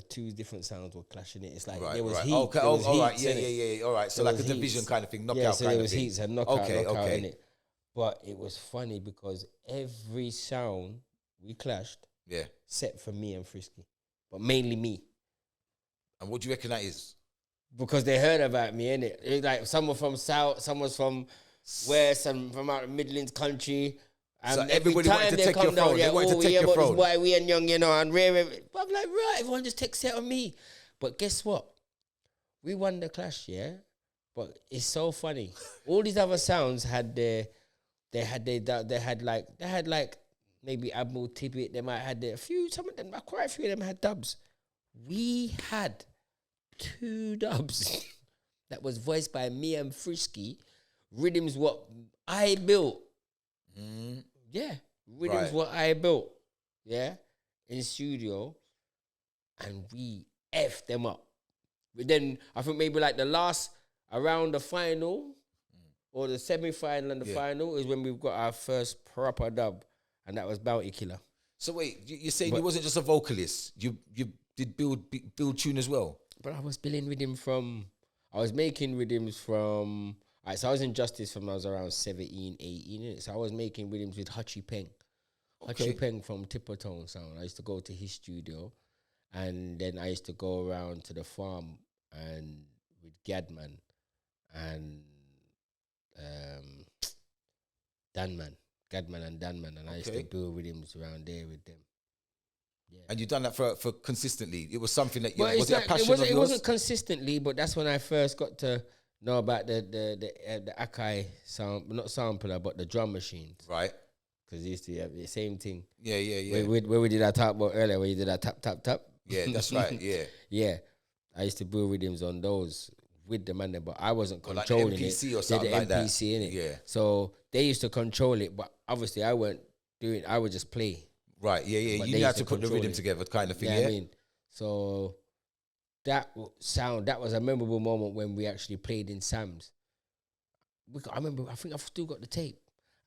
[SPEAKER 3] two different sounds were clashing it. It's like there was heat.
[SPEAKER 2] Okay.
[SPEAKER 3] There was
[SPEAKER 2] all right.
[SPEAKER 3] heats,
[SPEAKER 2] Yeah.
[SPEAKER 3] innit?
[SPEAKER 2] Yeah. All right. So
[SPEAKER 3] There
[SPEAKER 2] like a
[SPEAKER 3] was
[SPEAKER 2] division
[SPEAKER 3] heats.
[SPEAKER 2] kind of thing, knockout
[SPEAKER 3] Yeah, so
[SPEAKER 2] kind
[SPEAKER 3] there
[SPEAKER 2] of
[SPEAKER 3] was
[SPEAKER 2] thing.
[SPEAKER 3] heats and knockout
[SPEAKER 2] Okay.
[SPEAKER 3] in it. But it was funny because every sound we clashed, except for me and Frisky, but mainly me.
[SPEAKER 2] And what do you reckon that is?
[SPEAKER 3] Because they heard about me, innit? It like some were from South, some was from West, and from out of Midlands country. And
[SPEAKER 2] So
[SPEAKER 3] every
[SPEAKER 2] everybody
[SPEAKER 3] time
[SPEAKER 2] wanted to
[SPEAKER 3] they
[SPEAKER 2] take
[SPEAKER 3] come
[SPEAKER 2] your
[SPEAKER 3] down,
[SPEAKER 2] throne. They wanted to take your
[SPEAKER 3] about
[SPEAKER 2] throne.
[SPEAKER 3] This boy, we and young, you know, and rare. But I'm like, right, everyone just takes it on me. But guess what? We won the clash, yeah. But it's so funny. All these other sounds had they had like maybe Admiral Tibbet. They might have had some of them, quite a few of them had dubs. We had 2 dubs that was voiced by me and Frisky. Rhythms what I built. Yeah, rhythms what I built. Yeah, in studio, and we effed them up. But then I think maybe like the last around the final or the semi-final and the final is when we've got our first proper dub, and that was Bounty Killer.
[SPEAKER 2] So wait, you're saying you wasn't just a vocalist? You did build tune as well?
[SPEAKER 3] But I was building rhythm I was making rhythms from. Alright, so I was in Justice from I was around 17, 18. So I was making rhythms with Hutchie Peng.
[SPEAKER 2] Okay.
[SPEAKER 3] Hutchie Peng from Tippertone Sound. I used to go to his studio, and then I used to go around to the farm and with Gadman and Gadman and Danman, and I used to build rhythms around there with them. Yeah.
[SPEAKER 2] And you've done that for consistently. It was something that
[SPEAKER 3] Well,
[SPEAKER 2] was it a passion of yours?
[SPEAKER 3] It wasn't consistently, but that's when I first got to know about the Akai sound, not sampler, but the drum machines.
[SPEAKER 2] Right.
[SPEAKER 3] Because they used to have the same thing.
[SPEAKER 2] Yeah.
[SPEAKER 3] Where we did our talk about earlier, where you did our tap.
[SPEAKER 2] Yeah, that's right. Yeah.
[SPEAKER 3] Yeah. I used to build rhythms on those with the man, but I wasn't
[SPEAKER 2] Or like
[SPEAKER 3] controlling
[SPEAKER 2] the MPC
[SPEAKER 3] it.
[SPEAKER 2] or something like that.
[SPEAKER 3] MPC in it.
[SPEAKER 2] Yeah.
[SPEAKER 3] So they used to control it, but obviously I weren't doing. I would just play.
[SPEAKER 2] Right. Yeah.
[SPEAKER 3] But
[SPEAKER 2] You
[SPEAKER 3] they
[SPEAKER 2] had
[SPEAKER 3] used
[SPEAKER 2] to
[SPEAKER 3] to
[SPEAKER 2] put the
[SPEAKER 3] control
[SPEAKER 2] rhythm
[SPEAKER 3] it.
[SPEAKER 2] together, kind of thing.
[SPEAKER 3] Yeah,
[SPEAKER 2] Yeah.
[SPEAKER 3] I mean, so that was a memorable moment when we actually played in Sam's. I remember. I think I've still got the tape.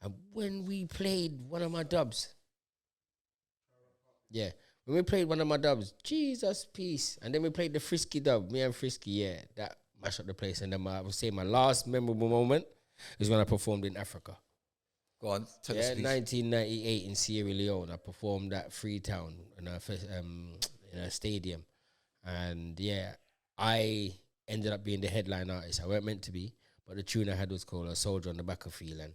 [SPEAKER 3] And when we played one of my dubs, when we played one of my dubs, Jesus peace, and then we played the Frisky dub, me and Frisky, that mashed up the place. And then I would say my last memorable moment is when I performed in Africa.
[SPEAKER 2] Go on. Tell us, please.
[SPEAKER 3] 1998 in Sierra Leone. I performed at Freetown in a stadium, and I ended up being the headline artist. I weren't meant to be, but the tune I had was called "A Soldier on the Battlefield," and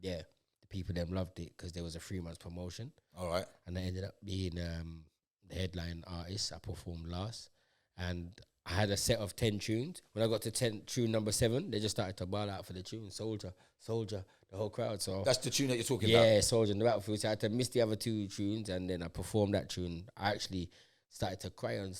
[SPEAKER 3] the people them loved it because there was a 3 months promotion.
[SPEAKER 2] All right.
[SPEAKER 3] And I ended up being the headline artist. I performed last, and I had a set of 10 tunes. When I got to tune number 7, they just started to bawl out for the tune, Soldier, the whole crowd. So
[SPEAKER 2] That's the tune that you're talking about.
[SPEAKER 3] yeah, Soldier on the Battlefield. So I had to miss the other 2 tunes, and then I performed that tune. I actually started to cry on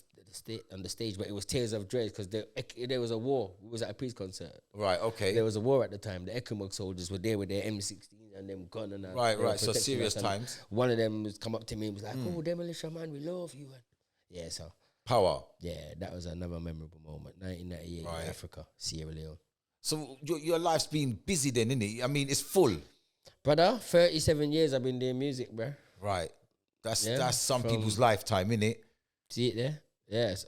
[SPEAKER 3] the stage, but it was tears of dread because there was a war. We was at a peace concert.
[SPEAKER 2] Right. Okay.
[SPEAKER 3] There was a war at the time. The Ecumog soldiers were there with their M16 and them gun and that.
[SPEAKER 2] Right.
[SPEAKER 3] They were
[SPEAKER 2] So
[SPEAKER 3] protecting
[SPEAKER 2] serious
[SPEAKER 3] us, and
[SPEAKER 2] times.
[SPEAKER 3] one of them was come up to me and was like, "Oh, Demolition Man, we love you." And so
[SPEAKER 2] Power.
[SPEAKER 3] that was another memorable moment. 1998 in Africa, Sierra Leone.
[SPEAKER 2] So your life's been busy then, isn't it? I mean, it's full.
[SPEAKER 3] Brother, 37 years I've been doing music, bro.
[SPEAKER 2] Right. That's some people's lifetime, innit?
[SPEAKER 3] See it there? Yes,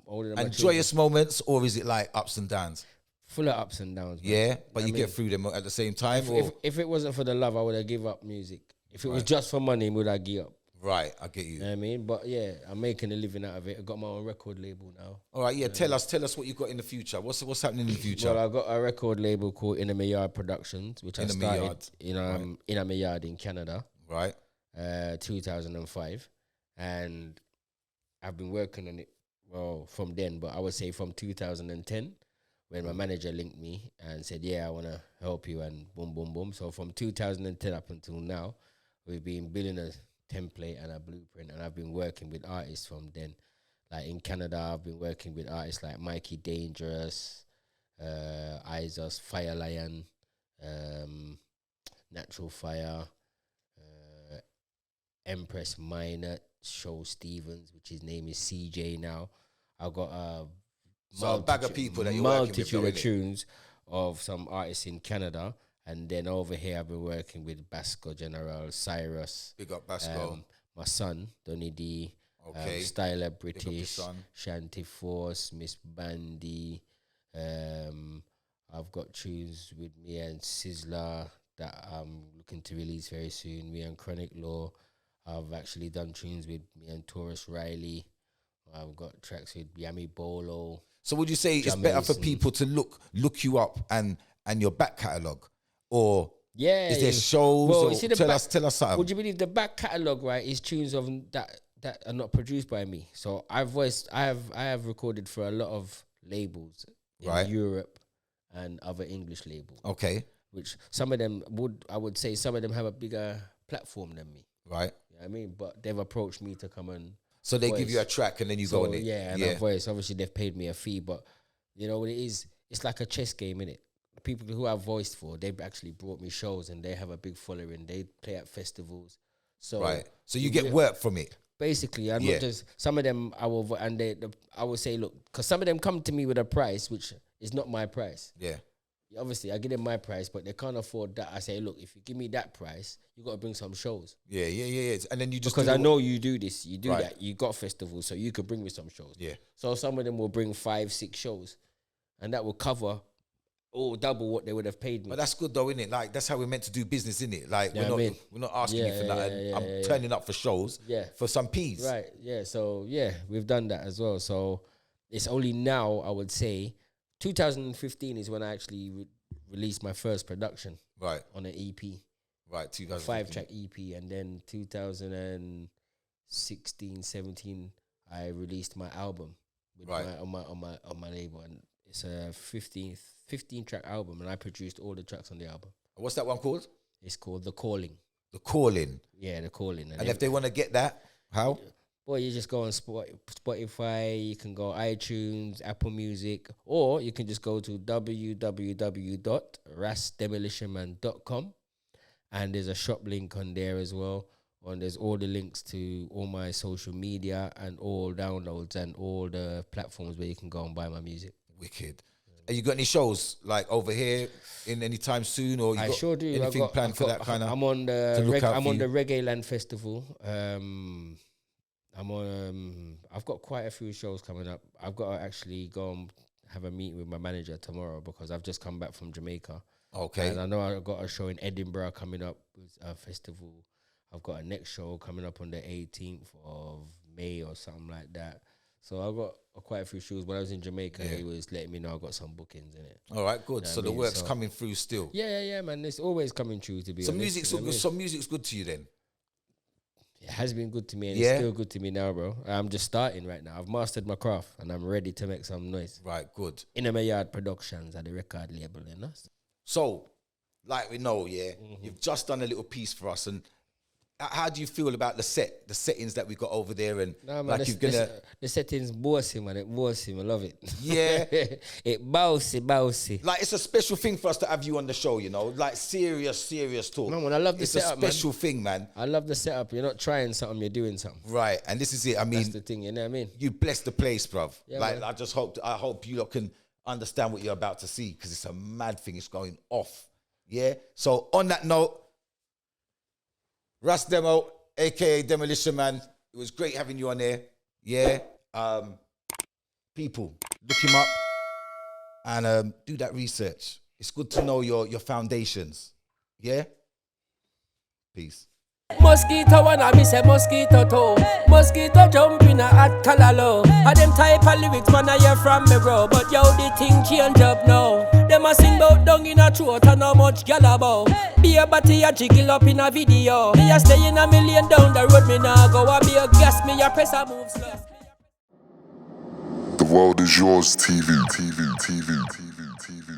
[SPEAKER 3] older than my
[SPEAKER 2] And
[SPEAKER 3] children.
[SPEAKER 2] joyous moments, or is it like ups and downs?
[SPEAKER 3] Full of ups and downs. Bro.
[SPEAKER 2] Yeah, but you get through them at the same time.
[SPEAKER 3] If it wasn't for the love, I would have give up music. If it was just for money, would I give up?
[SPEAKER 2] Right, I get you.
[SPEAKER 3] You know what I mean? But I'm making a living out of it. I got my own record label now.
[SPEAKER 2] All right, tell us what you got in the future. What's happening in the future?
[SPEAKER 3] Well, I got a record label called In a Yard Productions, which I started in a Yard in Canada.
[SPEAKER 2] Right.
[SPEAKER 3] 2005, and I've been working on it from then, but I would say from 2010 when my manager linked me and said, yeah, I want to help you, and boom, boom, boom. So from 2010 up until now, we've been building a template and a blueprint, and I've been working with artists from then. Like in Canada, I've been working with artists like Mikey Dangerous, Isos, Fire Lion, Natural Fire, Empress Minor, Show Stevens, which his name is CJ now. I've got a
[SPEAKER 2] bag of people that you're working with,
[SPEAKER 3] multitude of tunes of some artists in Canada, and then over here I've been working with Basco General, Cyrus.
[SPEAKER 2] Big up Basco.
[SPEAKER 3] My son, Donny D.
[SPEAKER 2] Okay.
[SPEAKER 3] Styler British,
[SPEAKER 2] son.
[SPEAKER 3] Shanty Force, Miss Bandy. I've got tunes with me and Sizzler that I'm looking to release very soon. Me and Chronic Law. I've actually done tunes with me and Taurus Riley. I've got tracks with Yami Bolo.
[SPEAKER 2] So would you say it's better for people to look you up and your back catalogue? Or is there shows?
[SPEAKER 3] Well,
[SPEAKER 2] or
[SPEAKER 3] you see the
[SPEAKER 2] tell us something.
[SPEAKER 3] Would you believe the back catalogue, right, is tunes of that are not produced by me? So I have recorded for a lot of labels in Europe and other English labels.
[SPEAKER 2] Okay.
[SPEAKER 3] Which some of them I would say some of them have a bigger platform than me.
[SPEAKER 2] Right.
[SPEAKER 3] You know what I mean? But they've approached me to come and
[SPEAKER 2] so they give you a track and then you go on it.
[SPEAKER 3] Yeah, and a voice. Obviously they've paid me a fee, but you know what it is? It's like a chess game, innit? People who I've voiced for, they've actually brought me shows and they have a big following. They play at festivals. So
[SPEAKER 2] So you get work from it.
[SPEAKER 3] Basically, I'm not just some of them. I will I will say, look, because some of them come to me with a price which is not my price.
[SPEAKER 2] Yeah.
[SPEAKER 3] Obviously, I give them my price, but they can't afford that. I say, look, if you give me that price, you got to bring some shows.
[SPEAKER 2] Yeah. And then you just
[SPEAKER 3] because I know you do this, you do that, you got festivals, so you could bring me some shows.
[SPEAKER 2] Yeah.
[SPEAKER 3] So some of them will bring 5-6 shows, and that will cover double what they would have paid me.
[SPEAKER 2] But that's good though, isn't it? Like that's how we're meant to do business, isn't it? Like we're not asking you for that. I'm turning up for shows for some peas.
[SPEAKER 3] Right. Yeah. So we've done that as well. So it's only now I would say 2015 is when I actually released my first production.
[SPEAKER 2] Right.
[SPEAKER 3] On an EP.
[SPEAKER 2] Right. 2015.
[SPEAKER 3] 5-track EP, and then 2016, 17 I released my album with on my label, and it's a 15-track album, and I produced all the tracks on the album.
[SPEAKER 2] What's that one called?
[SPEAKER 3] It's called The Calling.
[SPEAKER 2] The Calling.
[SPEAKER 3] Yeah, The Calling.
[SPEAKER 2] And if they want to get that, how?
[SPEAKER 3] Well, you just go on Spotify, you can go iTunes, Apple Music, or you can just go to www.rasdemolitionman.com, and there's a shop link on there as well. And there's all the links to all my social media and all downloads and all the platforms where you can go and buy my music.
[SPEAKER 2] Wicked. Have you got any shows like over here in any time soon, or
[SPEAKER 3] I sure do.
[SPEAKER 2] Anything planned for that kind of?
[SPEAKER 3] I'm on the Reggae Land Festival. I've got quite a few shows coming up. I've got to actually go and have a meeting with my manager tomorrow because I've just come back from Jamaica.
[SPEAKER 2] Okay.
[SPEAKER 3] And I know I've got a show in Edinburgh coming up with a festival. I've got a next show coming up on the 18th of May or something like that. So I've got quite a few shows. When I was in Jamaica, he was letting me know I got some bookings in it.
[SPEAKER 2] All right, good. You know so the work's coming through still.
[SPEAKER 3] Yeah, man. It's always coming true, to be honest.
[SPEAKER 2] Some music's good to you then?
[SPEAKER 3] It has been good to me, and it's still good to me now, bro. I'm just starting right now. I've mastered my craft, and I'm ready to make some noise.
[SPEAKER 2] Right, good.
[SPEAKER 3] In My Yard Productions at the record label, you know?
[SPEAKER 2] So, like we know, you've just done a little piece for us, and how do you feel about the settings that we got over there? And
[SPEAKER 3] the settings bossy, man. It bossy, I love it.
[SPEAKER 2] Yeah.
[SPEAKER 3] It bossy.
[SPEAKER 2] Like, it's a special thing for us to have you on the show, you know? Like, serious talk.
[SPEAKER 3] Man, I love the setup,
[SPEAKER 2] It's a special thing, man.
[SPEAKER 3] I love the setup. You're not trying something, you're doing something.
[SPEAKER 2] Right, and this is it. I mean...
[SPEAKER 3] That's the thing, you know what I mean?
[SPEAKER 2] You bless the place, bruv.
[SPEAKER 3] Yeah,
[SPEAKER 2] like,
[SPEAKER 3] man.
[SPEAKER 2] I hope you lot can understand what you're about to see, because it's a mad thing. It's going off. Yeah? So, on that note, Ras Demo, a.k.a. Demolition Man. It was great having you on there. Yeah. People, look him up and do that research. It's good to know your foundations. Yeah? Peace.
[SPEAKER 1] Mosquito wanna miss a mosquito toe. Mosquito jump in a hot calalo. A them type of lyrics man I hear from me bro. But yo the thing change up now. Them a sing bout dung in a throat and how much gal about. Be a body a jiggle up in a video. Me a stay in a million down the road, me nah go a be a gas, me a press a move slow.
[SPEAKER 4] The world is yours, TV, TV, TV, TV, TV.